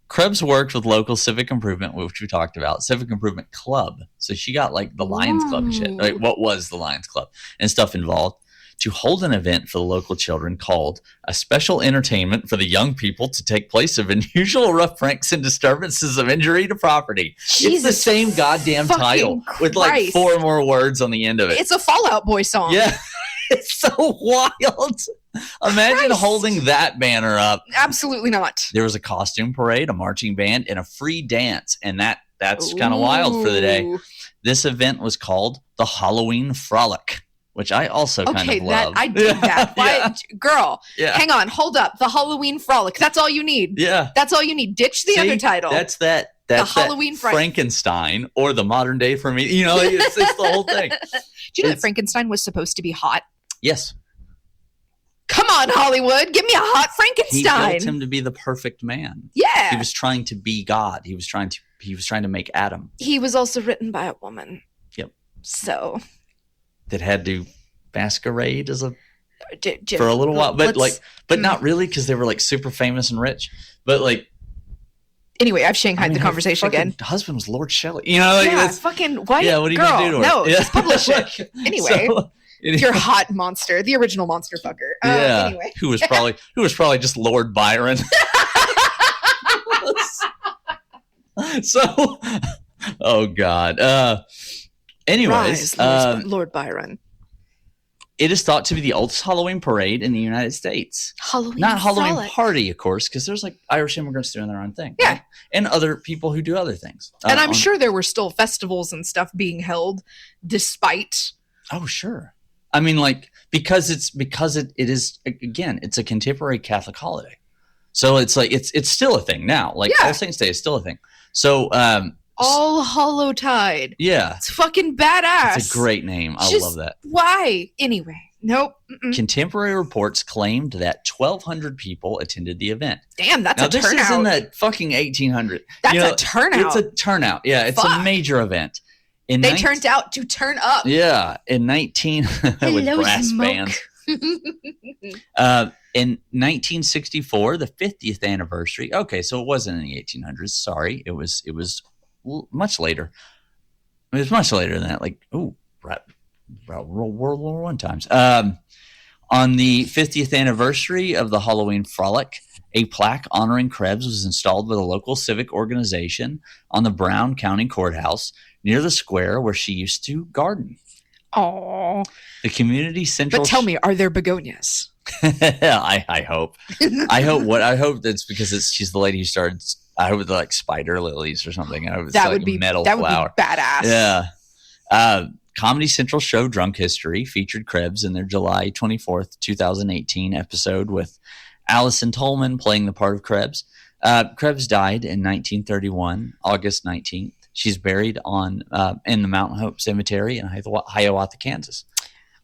Krebs worked with local civic improvement, which we talked about, civic improvement club. So she got like the Lions Club and shit. Like, what was the Lions Club and stuff involved to hold an event for the local children called a special entertainment for the young people to take place of unusual rough pranks and disturbances of injury to property. Jesus, it's the same goddamn title with like 4 more words on the end of it. It's a Fall Out Boy song. Yeah. It's so wild. Imagine holding that banner up. Absolutely not. There was a costume parade, a marching band, and a free dance. And that that's kind of wild for the day. Ooh. This event was called the Halloween Frolic, which I also kind of love. I dig that. Why, girl, Yeah. hang on, hold up. The Halloween Frolic. That's all you need. Yeah. That's all you need. Ditch the other title. That's the Halloween Frankenstein, or the modern day for me. You know, it's the whole thing. Do you know that Frankenstein was supposed to be hot? Yes. Come on, Hollywood. Give me a hot He Frankenstein. built him to be the perfect man. Yeah. He was trying to be God. He was trying to make Adam. He was also written by a woman. Yep. So that had to masquerade as Jim, for a little while, but not really, because they were like super famous and rich. But like, anyway, I've shanghaied the conversation again. Husband was Lord Shelley. You know, like, yeah, fucking white yeah. What are you girl. gonna do to her? No, Yeah. just publish it. Anyway, your hot monster, the original monster fucker. Yeah. Anyway, who was probably just Lord Byron. So, oh God. Anyways, Rise, Lord Byron. it is thought to be the oldest Halloween parade in the United States. Halloween, Not Halloween frolic. party, of course, because there's like Irish immigrants doing their own thing. Yeah. Right? And other people who do other things. And I'm sure there were still festivals and stuff being held, despite. Oh, sure. I mean, like, because it is, again, it's a contemporary Catholic holiday. So it's like it's still a thing now. Like, Yeah. All Saints Day is still a thing. So All Hallowtide. yeah. It's fucking badass. It's a great name. I Just love that. Why? Anyway, nope. Mm-mm. Contemporary reports claimed that 1,200 people attended the event. Damn, that's Now, a this turnout. is in the fucking 1800s. That's You know, a turnout. It's a turnout. Yeah, it's a Fuck. major event. They turned out to turn up. Yeah, in 19 with Hello, brass smoke. bands. In 1964, the 50th anniversary. Okay, so it wasn't in the 1800s. Sorry, it was much later. It was much later than that. Like, right World War I times. On the 50th anniversary of the Halloween Frolic, a plaque honoring Krebs was installed by the local civic organization on the Brown County Courthouse near the square where she used to garden. Oh, The community central. but tell me, are there begonias? I hope. I hope that's because she's the lady who started. I hope it's like spider lilies or something. I hope it's That like would a be metal that flower. would be badass. Yeah. Comedy Central show Drunk History featured Krebs in their July 24th, 2018 episode with Allison Tolman playing the part of Krebs. Krebs died in 1931, August 19th. She's buried in the Mountain Hope Cemetery in Hiawatha, Kansas.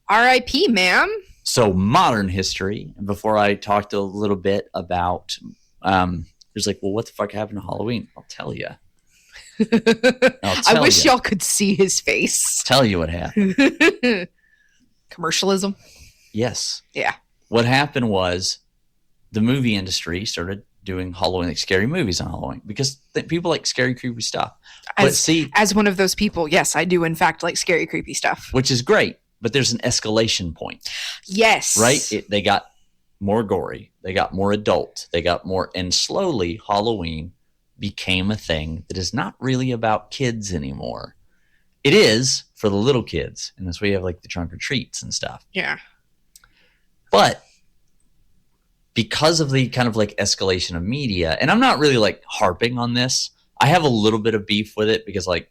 R.I.P., ma'am. So modern history. And before I talked a little bit about, there's like, well, what the fuck happened to Halloween? I'll tell you. I wish y'all could see his face. Tell you what happened. Commercialism. Yes. Yeah. What happened was the movie industry started doing Halloween, like scary movies on Halloween, because people like scary, creepy stuff. As one of those people, yes, I do in fact like scary, creepy stuff. Which is great, but there's an escalation point. Yes. Right? They got more gory. They got more adult. They got more, and slowly Halloween became a thing that is not really about kids anymore. It is for the little kids, and that's why you have like the trunk or treats and stuff. Yeah. But because of the kind of like escalation of media, and I'm not really like harping on this, I have a little bit of beef with it because like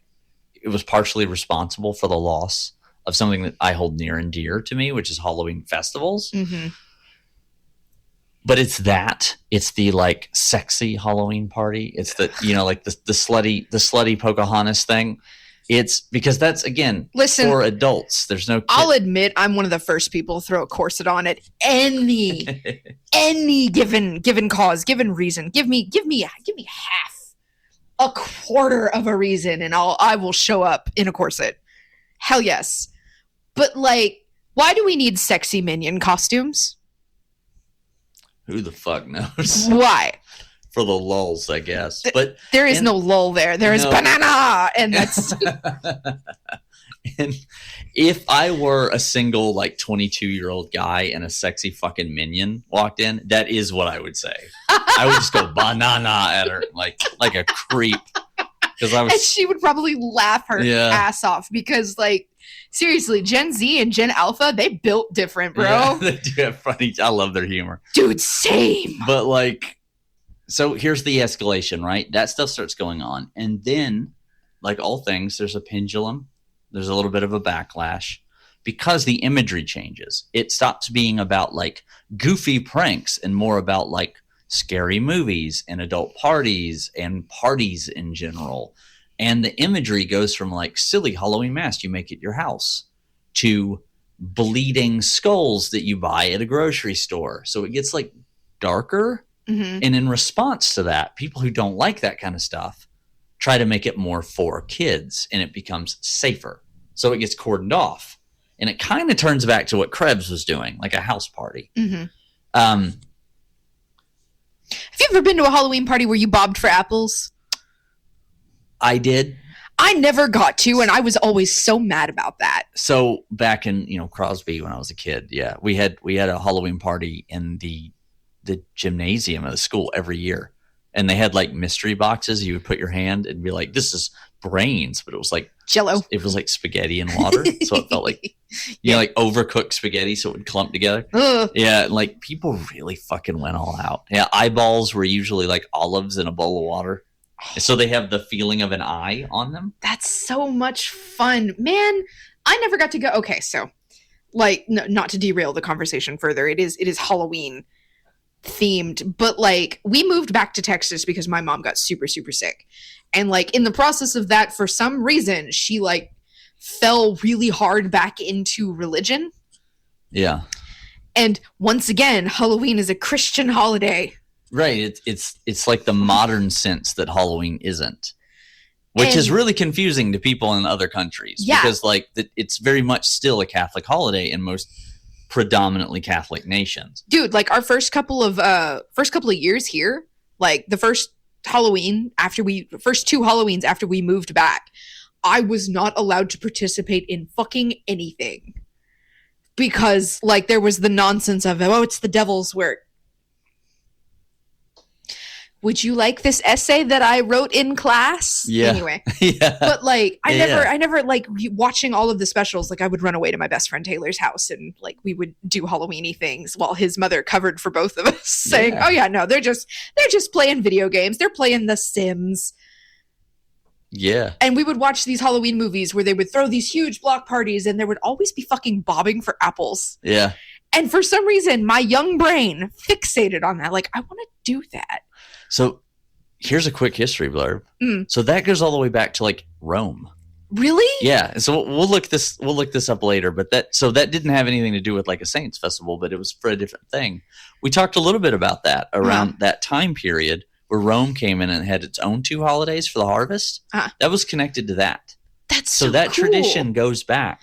it was partially responsible for the loss of something that I hold near and dear to me, which is Halloween festivals. Mm-hmm. But it's the like sexy Halloween party. It's the, you know, like the slutty Pocahontas thing. It's because that's, again, for adults. There's no kid. I'll admit I'm one of the first people to throw a corset on at any given cause, given reason. Give me half, a quarter of a reason, and I will show up in a corset. Hell yes. But like, why do we need sexy minion costumes? Who the fuck knows? Why? For the lulls, I guess. But there is no lull there. There is banana, and that's. And if I were a single, like 22-year-old guy and a sexy fucking minion walked in, that is what I would say. I would just go banana at her like a creep. And she would probably laugh her ass off because, like, seriously, Gen Z and Gen Alpha, they built different, bro. Yeah, they do have funny. I love their humor, dude. Same. But like. So here's the escalation, right? That stuff starts going on. And then like all things, there's a pendulum. There's a little bit of a backlash because the imagery changes. It stops being about like goofy pranks and more about like scary movies and adult parties and parties in general. And the imagery goes from like silly Halloween mask you make at your house to bleeding skulls that you buy at a grocery store. So it gets like darker. Mm-hmm. And in response to that, people who don't like that kind of stuff try to make it more for kids, and it becomes safer. So it gets cordoned off. And it kind of turns back to what Krebs was doing, like a house party. Mm-hmm. Have you ever been to a Halloween party where you bobbed for apples? I did. I never got to, and I was always so mad about that. So back in, Crosby when I was a kid, yeah, we had a Halloween party in the gymnasium of the school every year. And they had like mystery boxes. You would put your hand and be like, this is brains, but it was like Jello. It was like spaghetti and water. So it felt like, like overcooked spaghetti. So it would clump together. Ugh. Yeah. Like people really fucking went all out. Yeah. Eyeballs were usually like olives in a bowl of water. So they have the feeling of an eye on them. That's so much fun. Man, I never got to go. Okay. So like, no, not to derail the conversation further. It is Halloween themed, but like we moved back to Texas because my mom got super, super sick. And like in the process of that, for some reason, she like fell really hard back into religion. Yeah. And once again, Halloween is a Christian holiday. Right. It's like the modern sense that Halloween isn't, which is really confusing to people in other countries. Yeah. Because like it's very much still a Catholic holiday in most predominantly Catholic nations. Dude, like our first couple of years here, like the first two Halloweens after we moved back, I was not allowed to participate in fucking anything. Because like there was the nonsense of, oh, it's the devil's work. Would you like this essay that I wrote in class? Yeah. Anyway. Yeah. But like, I never like watching all of the specials. Like I would run away to my best friend Taylor's house and like we would do Halloween-y things while his mother covered for both of us saying, oh yeah, no, they're just playing video games. They're playing The Sims. Yeah. And we would watch these Halloween movies where they would throw these huge block parties and there would always be fucking bobbing for apples. Yeah. And for some reason, my young brain fixated on that. Like, I want to do that. So here's a quick history blurb. So that goes all the way back to like Rome. Really? Yeah. So we'll look this up later, but that didn't have anything to do with like a Saints festival, but it was for a different thing. We talked a little bit about that around that time period where Rome came in and had its own 2 holidays for the harvest. That was connected to that. That's so that cool. Tradition goes back.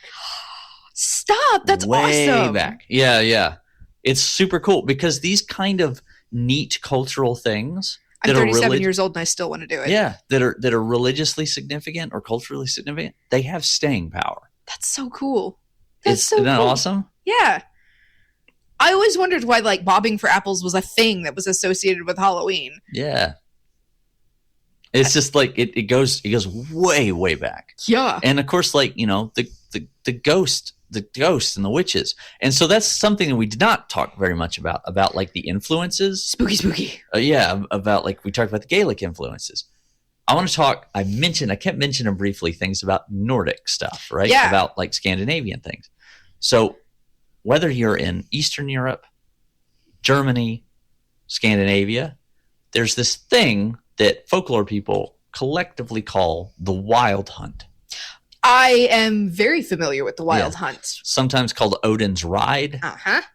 Stop. That's way awesome. Back. Yeah, yeah. It's super cool because these kind of neat cultural things. I'm 37 years old and I still want to do it. Yeah, that are religiously significant or culturally significant. They have staying power. That's so cool. Isn't that awesome? Yeah. I always wondered why like bobbing for apples was a thing that was associated with Halloween. Yeah. It's just like it goes way, way back. Yeah. And of course, like, the ghost and the witches. And so that's something that we did not talk very much about like the influences. Spooky. Yeah, about like we talked about the Gaelic influences. I want to talk, I kept mentioning briefly things about Nordic stuff, right? Yeah. About like Scandinavian things. So whether you're in Eastern Europe, Germany, Scandinavia, there's this thing that folklore people collectively call the wild hunt. I am very familiar with the wild hunt. Sometimes called Odin's Ride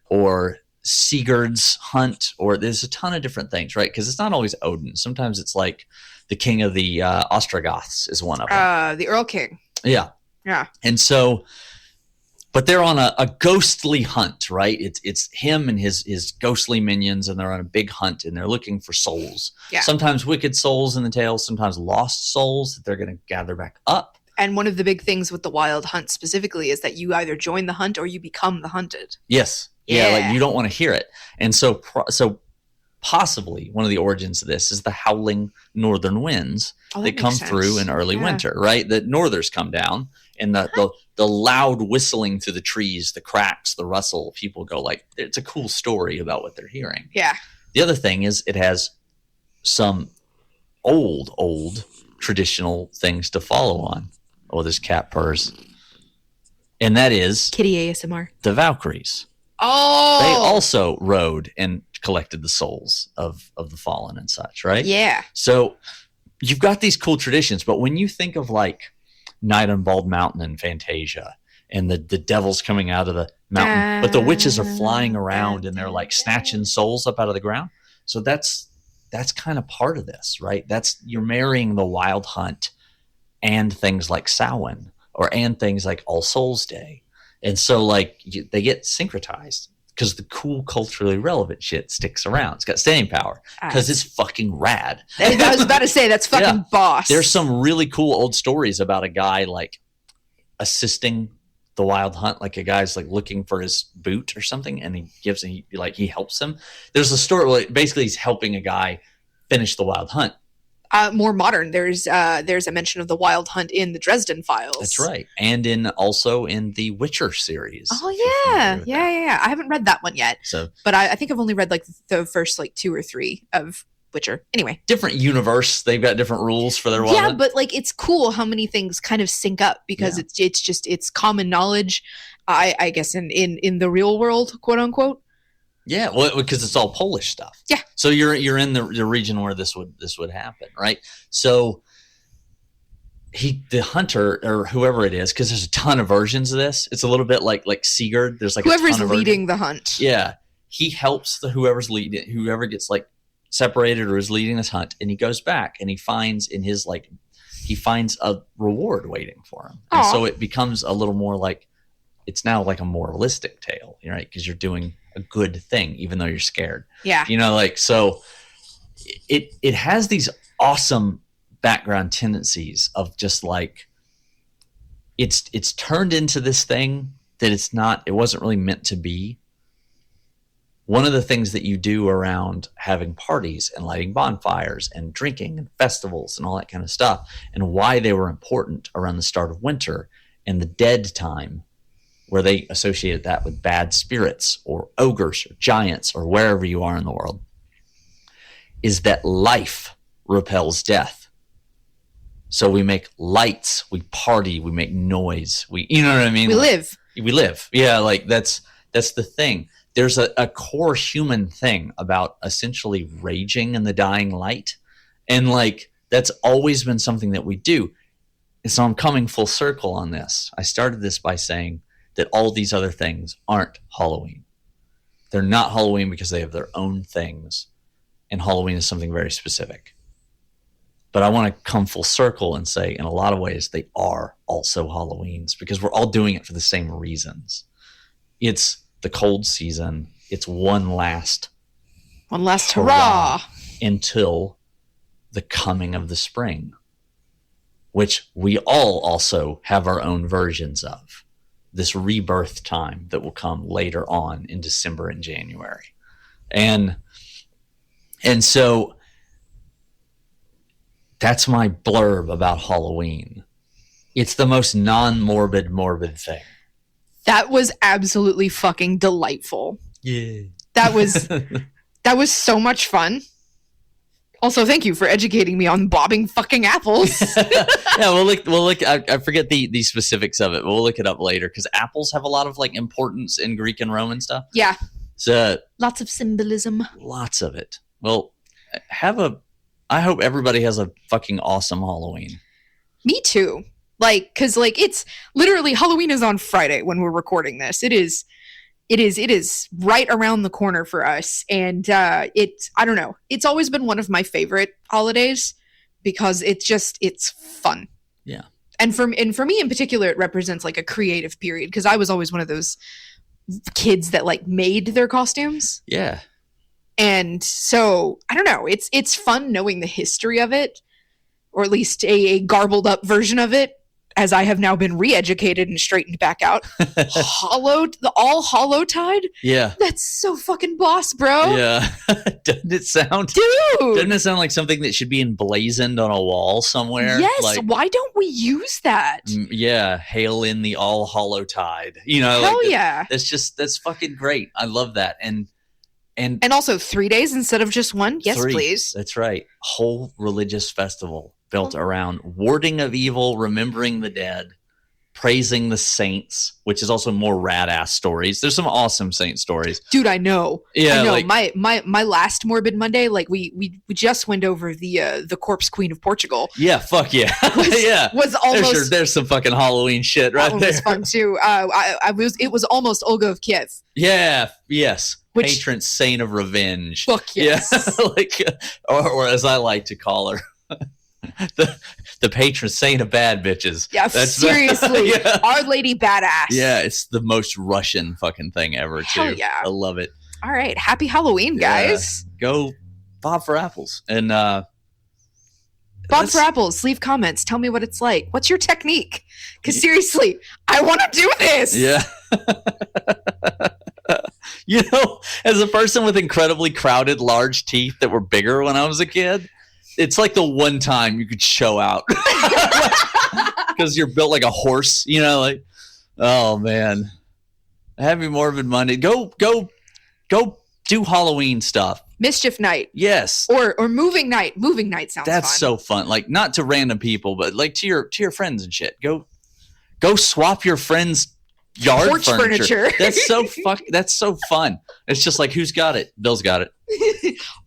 or Sigurd's Hunt, or there's a ton of different things, right? Because it's not always Odin. Sometimes it's like the king of the Ostrogoths is one of them. The Earl King. Yeah. Yeah. And so, but they're on a ghostly hunt, right? It's him and his ghostly minions, and they're on a big hunt, and they're looking for souls. Yeah. Sometimes wicked souls in the tale, sometimes lost souls that they're going to gather back up. And one of the big things with the wild hunt specifically is that you either join the hunt or you become the hunted. Yes. Yeah, like you don't want to hear it. And so possibly one of the origins of this is the howling northern winds that come through in early winter, right? The northers come down and the loud whistling through the trees, the cracks, the rustle, people go like, it's a cool story about what they're hearing. Yeah. The other thing is it has some old traditional things to follow on. Oh, this cat purrs. And that is kitty ASMR. The Valkyries. Oh, they also rode and collected the souls of the fallen and such, right? Yeah. So you've got these cool traditions, but when you think of like Night on Bald Mountain and Fantasia, and the devils coming out of the mountain, but the witches are flying around and they're like snatching souls up out of the ground. So that's kind of part of this, right? You're marrying the Wild Hunt and things like Samhain and things like All Souls Day. And so like they get syncretized because the cool culturally relevant shit sticks around. It's got staying power because it's fucking rad. I was about to say, that's fucking boss. There's some really cool old stories about a guy like assisting the Wild Hunt, like a guy's like looking for his boot or something, and he helps him. There's a story where basically he's helping a guy finish the Wild Hunt. More modern, there's a mention of the Wild Hunt in the Dresden Files. That's right, and also in the Witcher series. Oh yeah. I haven't read that one yet. But I think I've only read like the first like 2 or 3 of Witcher. Anyway, different universe. They've got different rules for their Wild Hunt. But like it's cool how many things kind of sync up because it's common knowledge. I guess in the real world, quote unquote. Yeah, well, because it's all Polish stuff. Yeah. So you're in the region where this would happen, right? So the hunter or whoever it is, because there's a ton of versions of this. It's a little bit like Sigurd. There's like whoever's leading the hunt. Yeah, he helps whoever's leading, whoever gets like separated or is leading this hunt, and he goes back and he finds a reward waiting for him, and so it becomes a little more like it's now like a moralistic tale, right? Because you're doing a good thing even though you're scared. Yeah. Like so it has these awesome background tendencies of just like it's turned into this thing that it wasn't really meant to be. One of the things that you do around having parties and lighting bonfires and drinking and festivals and all that kind of stuff, and why they were important around the start of winter and the dead time, where they associated that with bad spirits or ogres or giants or wherever you are in the world, is that life repels death. So we make lights, we party, we make noise, you know what I mean? We live. Yeah, like that's the thing. There's a core human thing about essentially raging in the dying light. And like that's always been something that we do. And so I'm coming full circle on this. I started this by saying that all these other things aren't Halloween. They're not Halloween because they have their own things. And Halloween is something very specific. But I want to come full circle and say, in a lot of ways, they are also Halloweens because we're all doing it for the same reasons. It's the cold season. It's one last hurrah until the coming of the spring, which we all also have our own versions of. This rebirth time that will come later on in December and January. And so that's my blurb about Halloween. It's the most non-morbid thing. That was absolutely fucking delightful. Yeah. That was so much fun. Also, thank you for educating me on bobbing fucking apples. Yeah, we'll look. I forget the specifics of it, but we'll look it up later because apples have a lot of like importance in Greek and Roman stuff. Yeah. So lots of symbolism. Lots of it. Well, I hope everybody has a fucking awesome Halloween. Me too. Like, cause like it's literally Halloween is on Friday when we're recording this. It is right around the corner for us. And I don't know. It's always been one of my favorite holidays because it's fun. Yeah. And for me in particular, it represents like a creative period because I was always one of those kids that like made their costumes. Yeah. And so I don't know. It's fun knowing the history of it, or at least a garbled up version of it, as I have now been re-educated and straightened back out. The All Hallowtide? Yeah. That's so fucking boss, bro. Yeah. Doesn't it sound? Dude! Doesn't it sound like something that should be emblazoned on a wall somewhere? Yes. Like, why don't we use that? Yeah. Hail in the All Hallowtide. You know, hell like yeah. That's fucking great. I love that. And also 3 days instead of just one. Yes, 3. please. That's right. Whole religious festival built around warding of evil, remembering the dead, praising the saints, which is also more rad ass stories. There's some awesome saint stories. Dude, I know. Yeah, I know. like, my last Morbid Monday, like we just went over the Corpse Queen of Portugal. yeah, fuck yeah. Yeah. Was almost There's some fucking Halloween shit right that one there. was fun too. It was almost Olga of Kiev. Yeah, yes. Which- Patron saint of revenge. Fuck yes. Yeah. Like, or as I like to call her, the patron saint of bad bitches. Yeah, seriously. Yeah. Our Lady Badass. Yeah, it's the most Russian fucking thing ever, too. Hell yeah. I love it. All right. Happy Halloween, guys. Yeah. Go Bob for Apples. And Bob for Apples, leave comments. Tell me what it's like. What's your technique? Because seriously, I want to do this. Yeah. You know, as a person with incredibly crowded, large teeth that were bigger when I was a kid, it's like the one time you could show out. Because you're built like a horse, you know, like, oh man. Happy Morbid Monday. Go do Halloween stuff. Mischief night. Yes. Or moving night. Moving night sounds That's fun. so fun. Like, not to random people, but like to your friends and shit. Go swap your friends' yard Porch furniture. That's so fun. It's just like, who's got it? Bill's got it.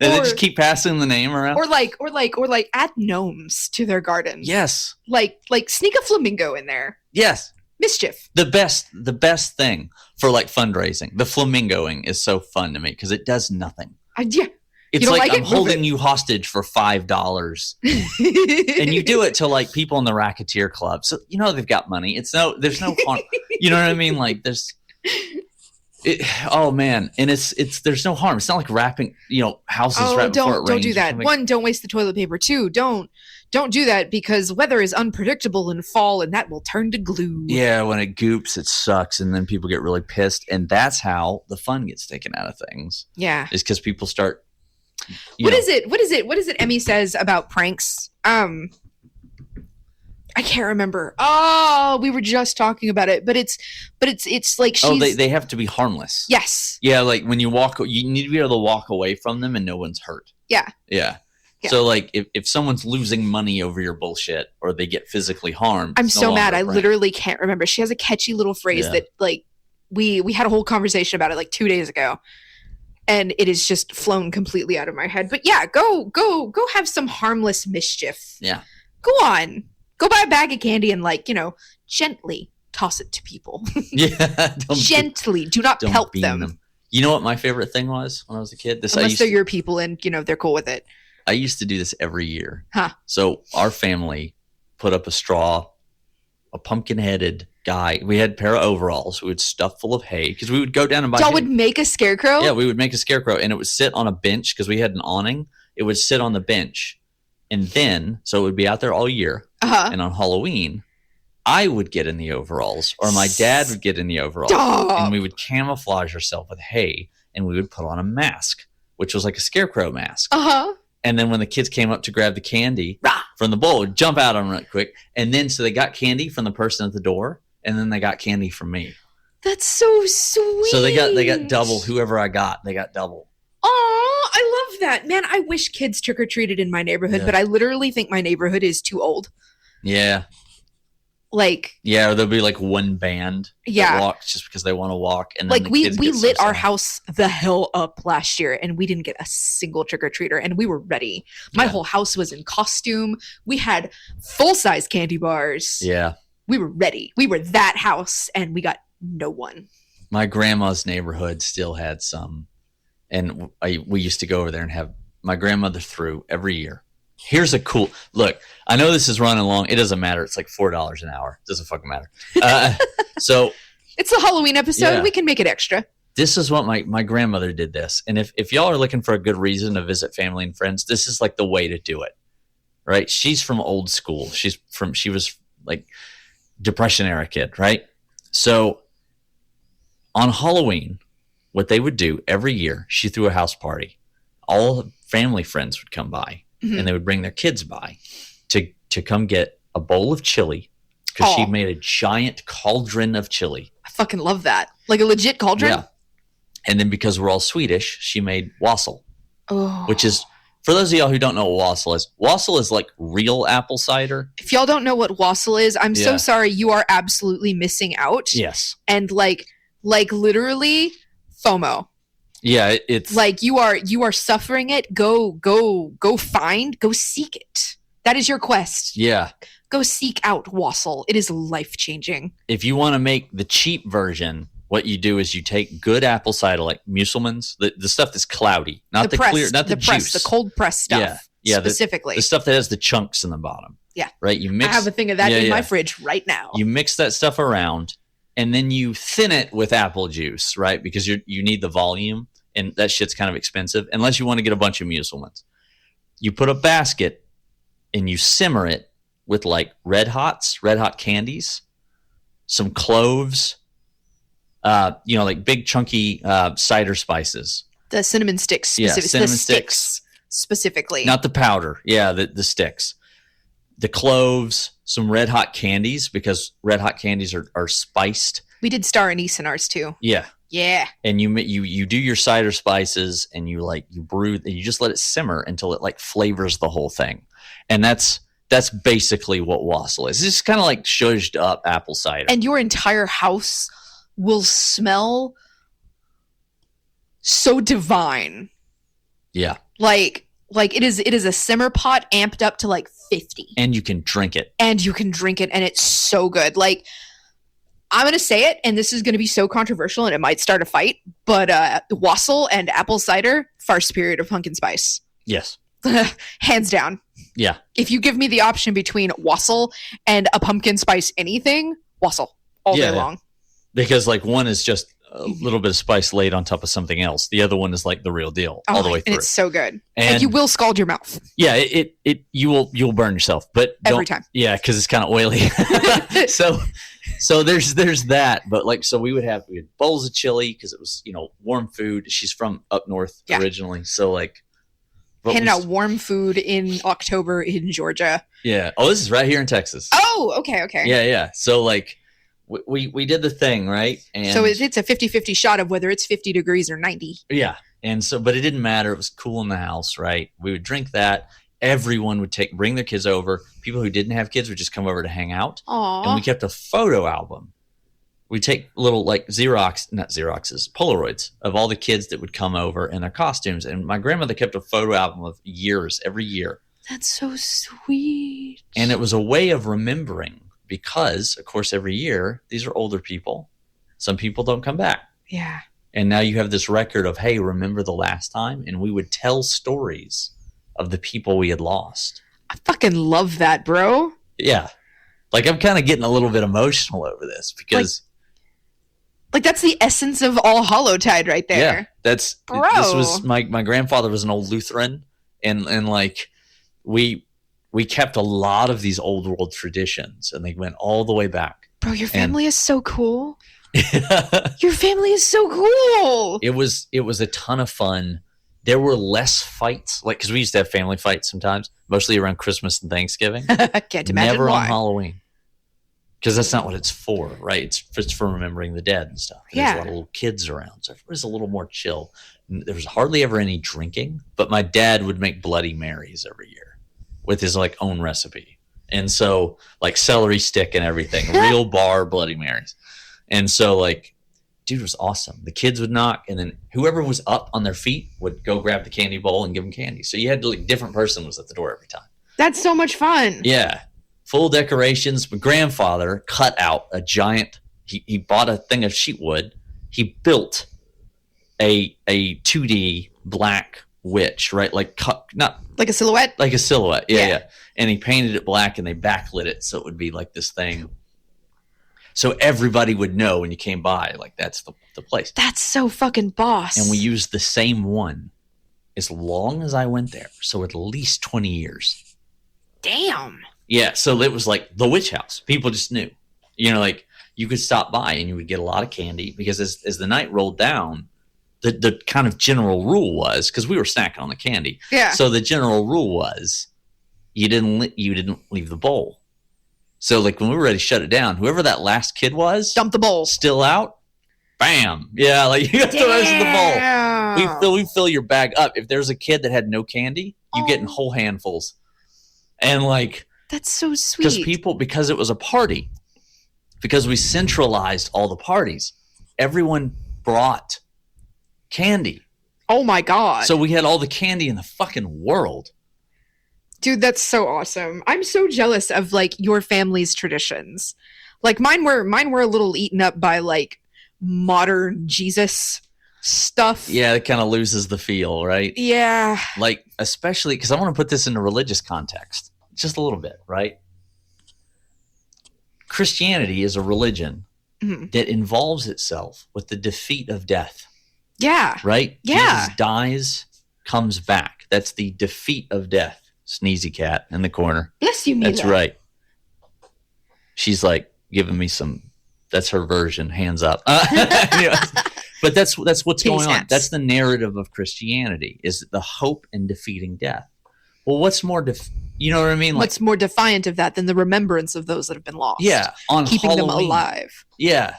And they just keep passing the name around. Or like add gnomes to their garden. Yes. Like sneak a flamingo in there. Yes. Mischief. The best thing for like fundraising. The flamingoing is so fun to me because it does nothing. Yeah. It's you don't like like I'm it? holding you hostage for $5. And you do it to like people in the racketeer club. So you know they've got money. There's no harm. You know what I mean? Like oh man. And it's there's no harm. It's not like wrapping, houses right before it rains. Don't do that. One, don't waste the toilet paper. Two, don't do that because weather is unpredictable in fall and that will turn to glue. Yeah, when it goops, it sucks, and then people get really pissed, and that's how the fun gets taken out of things. Yeah. Is because people start What is it Emmy says about pranks? I can't remember. Oh, we were just talking about it, but it's like she's... Oh, they have to be harmless. Yes. Yeah, like when you need to be able to walk away from them and no one's hurt. Yeah. Yeah. So like if someone's losing money over your bullshit or they get physically harmed, I'm so mad. I literally can't remember. She has a catchy little phrase that like we had a whole conversation about it like 2 days ago. And it is just flown completely out of my head. But yeah, go have some harmless mischief. Yeah. Go on. Go buy a bag of candy and gently toss it to people. Yeah. Gently. Do not pelt them. You know what my favorite thing was when I was a kid? Unless they're your people and they're cool with it. I used to do this every year. Huh. So our family put up a pumpkin-headed guy. We had a pair of overalls. We would stuff full of hay because we would go down and buy. Y'all would make a scarecrow? Yeah, we would make a scarecrow, and it would sit on a bench because we had an awning. It would sit on the bench, and then so it would be out there all year. Uh-huh. And on Halloween, I would get in the overalls, or my dad would get in the overalls, Stop. and we would camouflage ourselves with hay, and we would put on a mask, which was like a scarecrow mask. Uh-huh. And then when the kids came up to grab the candy from the bowl, we'd jump out on them real quick. And then so they got candy from the person at the door, and then they got candy from me. That's so sweet. So they got double. Whoever I got, they got double. Oh, I love that. Man, I wish kids trick-or-treated in my neighborhood, but I literally think my neighborhood is too old. Yeah. Yeah, or there'll be like one band that walks just because they want to walk. And then we lit our house the hell up last year and we didn't get a single trick-or-treater and we were ready. My whole house was in costume. We had full-size candy bars. Yeah. We were ready. We were that house and we got no one. My grandma's neighborhood still had some. And we used to go over there and have my grandmother threw every year. Here's a cool look. I know this is running long. It doesn't matter. It's like $4 an hour. It doesn't fucking matter. So it's a Halloween episode. Yeah. We can make it extra. This is what my grandmother did this. And if y'all are looking for a good reason to visit family and friends, this is like the way to do it. Right? She's from old school. She was like Depression era kid, right? So on Halloween, what they would do every year, she threw a house party. All family friends would come by. Mm-hmm. And they would bring their kids by to come get a bowl of chili because she made a giant cauldron of chili. I fucking love that. Like a legit cauldron? Yeah. And then because we're all Swedish, she made wassail, which is For those of y'all who don't know what wassail is like real apple cider. If y'all don't know what wassail is, I'm so sorry. You are absolutely missing out. Yes. And like literally FOMO. Yeah, it's like you are suffering it. Go seek it. That is your quest. Yeah. Go seek out wassail. It is life-changing. If you want to make the cheap version, what you do is you take good apple cider, like Musselman's, the stuff that's cloudy, not the clear, not the juice. The cold press stuff. Yeah, specifically. The stuff that has the chunks in the bottom. Yeah. Right? You mix. I have a thing of that in my fridge right now. You mix that stuff around, and then you thin it with apple juice, right? Because you need the volume, and that shit's kind of expensive, unless you want to get a bunch of Musselman's. You put a basket, and you simmer it with like red hot candies, some cloves, like big chunky cider spices. The cinnamon sticks. Cinnamon sticks specifically. Not the powder. Yeah, the sticks. The cloves, some red hot candies, because red hot candies are spiced. We did star anise in ours too. Yeah. Yeah. And you do your cider spices, and you brew, and you just let it simmer until it like flavors the whole thing. And that's basically what wassail is. It's just kind of like zhuzhed up apple cider. And your entire house will smell so divine. Yeah. Like it is a simmer pot amped up to like 50. And you can drink it. And it's so good. Like, I'm going to say it, and this is going to be so controversial, and it might start a fight, but wassail and apple cider, far superior to pumpkin spice. Yes. Hands down. Yeah. If you give me the option between wassail and a pumpkin spice anything, wassail all day long. Because like one is just a little bit of spice laid on top of something else. The other one is like the real deal all the way through. And it's so good. And you will scald your mouth. Yeah, you'll burn yourself, but every time. Yeah, because it's kind of oily. So there's that, but like, so we had bowls of chili because it was, warm food. She's from up north originally. So like handing out warm food in October in Georgia. Yeah. Oh, this is right here in Texas. Oh, okay. Yeah. So like we did the thing, right? And so it's a 50-50 shot of whether it's 50 degrees or 90. Yeah. And so, but it didn't matter. It was cool in the house, right? We would drink that. Everyone would bring their kids over. People who didn't have kids would just come over to hang out. Aww. And we kept a photo album. We take little like Polaroids of all the kids that would come over in their costumes. And my grandmother kept a photo album of years, every year. That's so sweet. And it was a way of remembering because, of course, every year, these are older people. Some people don't come back. Yeah. And now you have this record of, hey, remember the last time? And we would tell stories of the people we had lost. I fucking love that, bro. Yeah. Like, I'm kind of getting a little bit emotional over this because... Like that's the essence of All Hallowtide right there. Yeah. This was... My grandfather was an old Lutheran, and like, we kept a lot of these old world traditions, and they went all the way back. Bro, your family is so cool. Your family is so cool. It was a ton of fun. There were less fights, like, because we used to have family fights sometimes, mostly around Christmas and Thanksgiving. Can't imagine Never why. On Halloween, because that's not what it's for, right? It's for remembering the dead and stuff. There's a lot of little kids around, so it was a little more chill. There was hardly ever any drinking, but my dad would make Bloody Marys every year with his like own recipe, and so like celery stick and everything, real bar Bloody Marys, and so like. Dude, was awesome. The kids would knock, and then whoever was up on their feet would go grab the candy bowl and give them candy. So you had to, like, different person was at the door every time. That's so much fun. Yeah. Full decorations. My grandfather cut out a giant, he bought a thing of sheet wood. He built a 2D black witch, right? Like, not like a silhouette? Like a silhouette. Yeah. And he painted it black, and they backlit it so it would be like this thing. So everybody would know when you came by, like, that's the place. That's so fucking boss. And we used the same one as long as I went there. So at least 20 years. Damn. Yeah. So it was like the witch house. People just knew. Like, you could stop by and you would get a lot of candy because as the night rolled down, the kind of general rule was, because we were snacking on the candy. Yeah. So the general rule was you didn't leave the bowl. So, like, when we were ready to shut it down, whoever that last kid was... Dump the bowl. Still out. Bam. Yeah, like, you got the rest of the bowl. we fill your bag up. If there's a kid that had no candy, you get in whole handfuls. And like, that's so sweet. Because it was a party, because we centralized all the parties, everyone brought candy. Oh my God. So we had all the candy in the fucking world. Dude, that's so awesome. I'm so jealous of like your family's traditions. Like mine were a little eaten up by like modern Jesus stuff. Yeah, it kind of loses the feel, right? Yeah. Like, especially because I want to put this into religious context just a little bit, right? Christianity is a religion that involves itself with the defeat of death. Yeah. Right? Yeah. Jesus dies, comes back. That's the defeat of death. Sneezy cat in the corner. Bless you, Mila. That's right. She's like giving me some. That's her version. Hands up. But that's what's going on. That's the narrative of Christianity: is the hope in defeating death. Well, what's more, you know what I mean? Like, what's more defiant of that than the remembrance of those that have been lost? Yeah, on keeping Halloween. them alive. Yeah,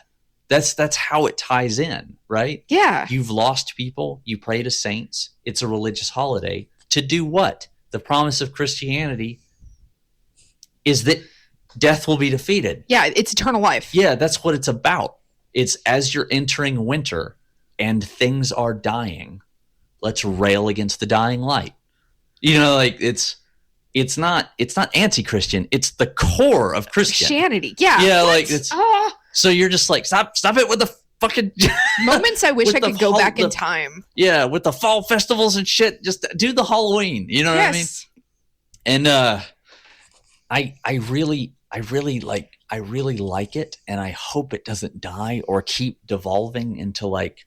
that's how it ties in, right? Yeah, you've lost people. You pray to saints. It's a religious holiday to do what? The promise of Christianity is that death will be defeated. Yeah, it's eternal life. Yeah, that's what it's about. It's as you're entering winter and things are dying, let's rail against the dying light. You know, like it's not anti-Christian. It's the core of Christianity. Yeah. Yeah, like it's so you're just like stop it with the fucking moments I wish I could go back in time. Yeah, with the fall festivals and shit. Just do the Halloween. You know what I mean? And I really like it, and I hope it doesn't die or keep devolving into like,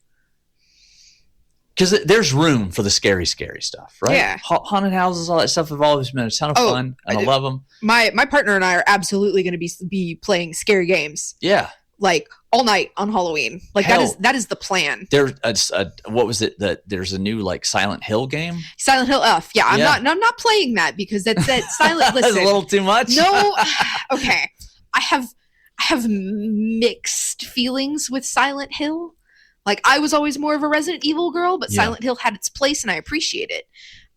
because there's room for the scary stuff, right? Yeah, haunted houses, all that stuff have always been a ton of fun, and I love them. My partner and I are absolutely going to be playing scary games. Yeah, like all night on Halloween. Like that is the plan. What was it that there's a new like Silent Hill game? Silent Hill F. Yeah, I'm not playing that because that's Silent. Listen, that's a little too much. No, okay. I have mixed feelings with Silent Hill. Like I was always more of a Resident Evil girl, but Silent Hill had its place and I appreciate it.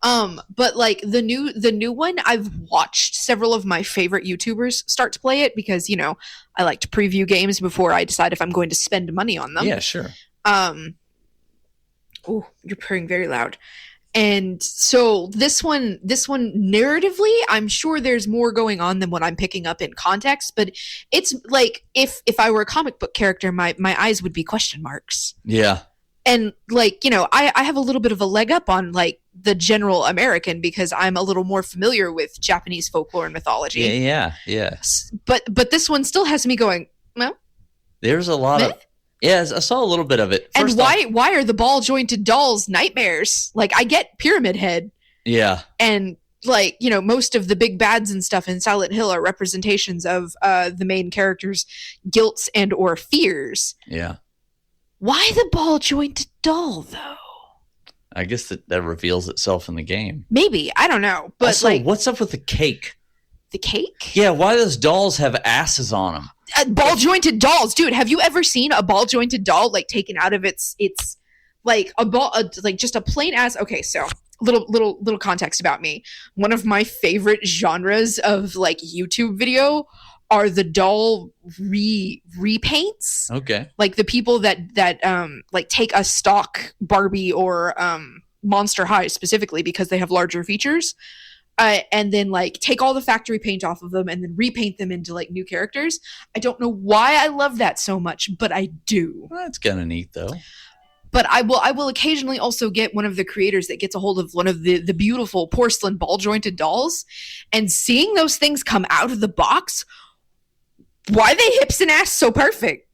But like the new one, I've watched several of my favorite YouTubers start to play it because, you know, I like to preview games before I decide if I'm going to spend money on them. Yeah, sure. Oh, you're purring very loud. And so this one narratively, I'm sure there's more going on than what I'm picking up in context, but it's like if I were a comic book character, my eyes would be question marks. Yeah. And like, you know, I have a little bit of a leg up on like the general American because I'm a little more familiar with Japanese folklore and mythology. Yeah. But this one still has me going, well, there's a lot of yes, I saw a little bit of it. First and why are the ball jointed dolls nightmares? Like I get Pyramid Head. Yeah. And like, you know, most of the big bads and stuff in Silent Hill are representations of the main character's guilt and or fears. Yeah. Why the ball jointed doll though? I guess that reveals itself in the game. Maybe. I don't know. But also, like, what's up with the cake? The cake? Yeah, why do those dolls have asses on them? Ball jointed dolls, dude. Have you ever seen a ball jointed doll like taken out of its like a ball, like just a plain ass? Okay, so little context about me. One of my favorite genres of like YouTube video are the doll repaints. Okay, like the people that like take a stock Barbie or Monster High specifically because they have larger features. And then like take all the factory paint off of them and then repaint them into like new characters. I don't know why I love that so much, but I do. Well, that's kind of neat though. But I will occasionally also get one of the creators that gets a hold of one of the beautiful porcelain ball jointed dolls, and seeing those things come out of the box. Why are they hips and ass so perfect?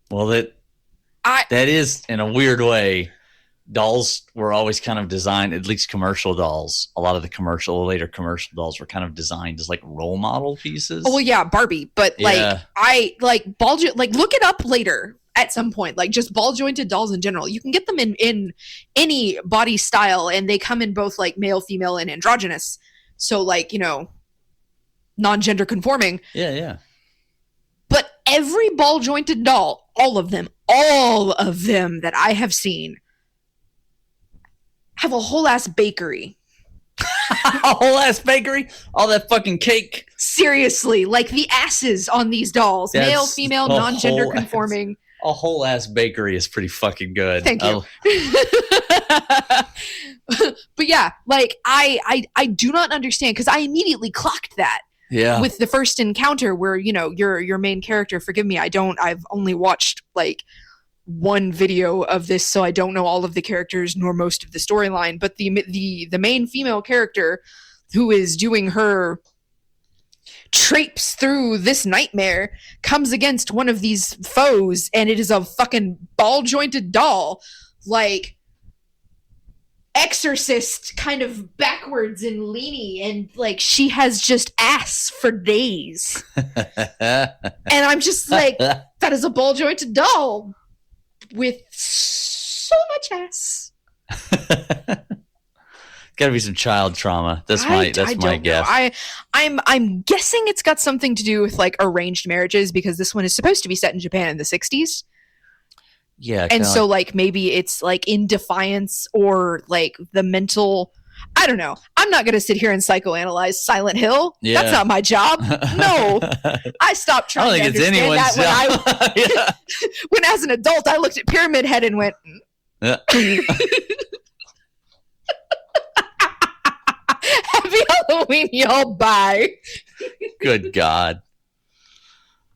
Well, that is in a weird way. Dolls were always kind of designed, at least commercial dolls. A lot of the later commercial dolls were kind of designed as like role model pieces. Oh, well, yeah, Barbie. But like, I like look it up later at some point. Like just ball jointed dolls in general. You can get them in any body style, and they come in both like male, female, and androgynous. So like, you know, non-gender conforming. Yeah. But every ball jointed doll, all of them that I have seen, have a whole ass bakery. A whole ass bakery? All that fucking cake? Seriously, like the asses on these dolls, male, female, non-gender conforming. A whole ass bakery is pretty fucking good. Thank you. But yeah, like I do not understand, because I immediately clocked that. Yeah. With the first encounter where, you know, your main character, forgive me, I've only watched like one video of this, so I don't know all of the characters nor most of the storyline, but the main female character who is doing her traipse through this nightmare comes against one of these foes, and it is a fucking ball jointed doll, like Exorcist kind of backwards and leany, and like she has just ass for days. And I'm just like, that is a ball jointed doll with so much ass. Gotta be some child trauma. That's my guess. I'm guessing it's got something to do with like arranged marriages, because this one is supposed to be set in Japan in the 60s. Yeah. And so like maybe it's like in defiance, or like the mental, I don't know. I'm not going to sit here and psychoanalyze Silent Hill. Yeah. That's not my job. No. I stopped trying to understand that when when as an adult I looked at Pyramid Head and went, yeah. Happy Halloween, y'all. Bye. Good God.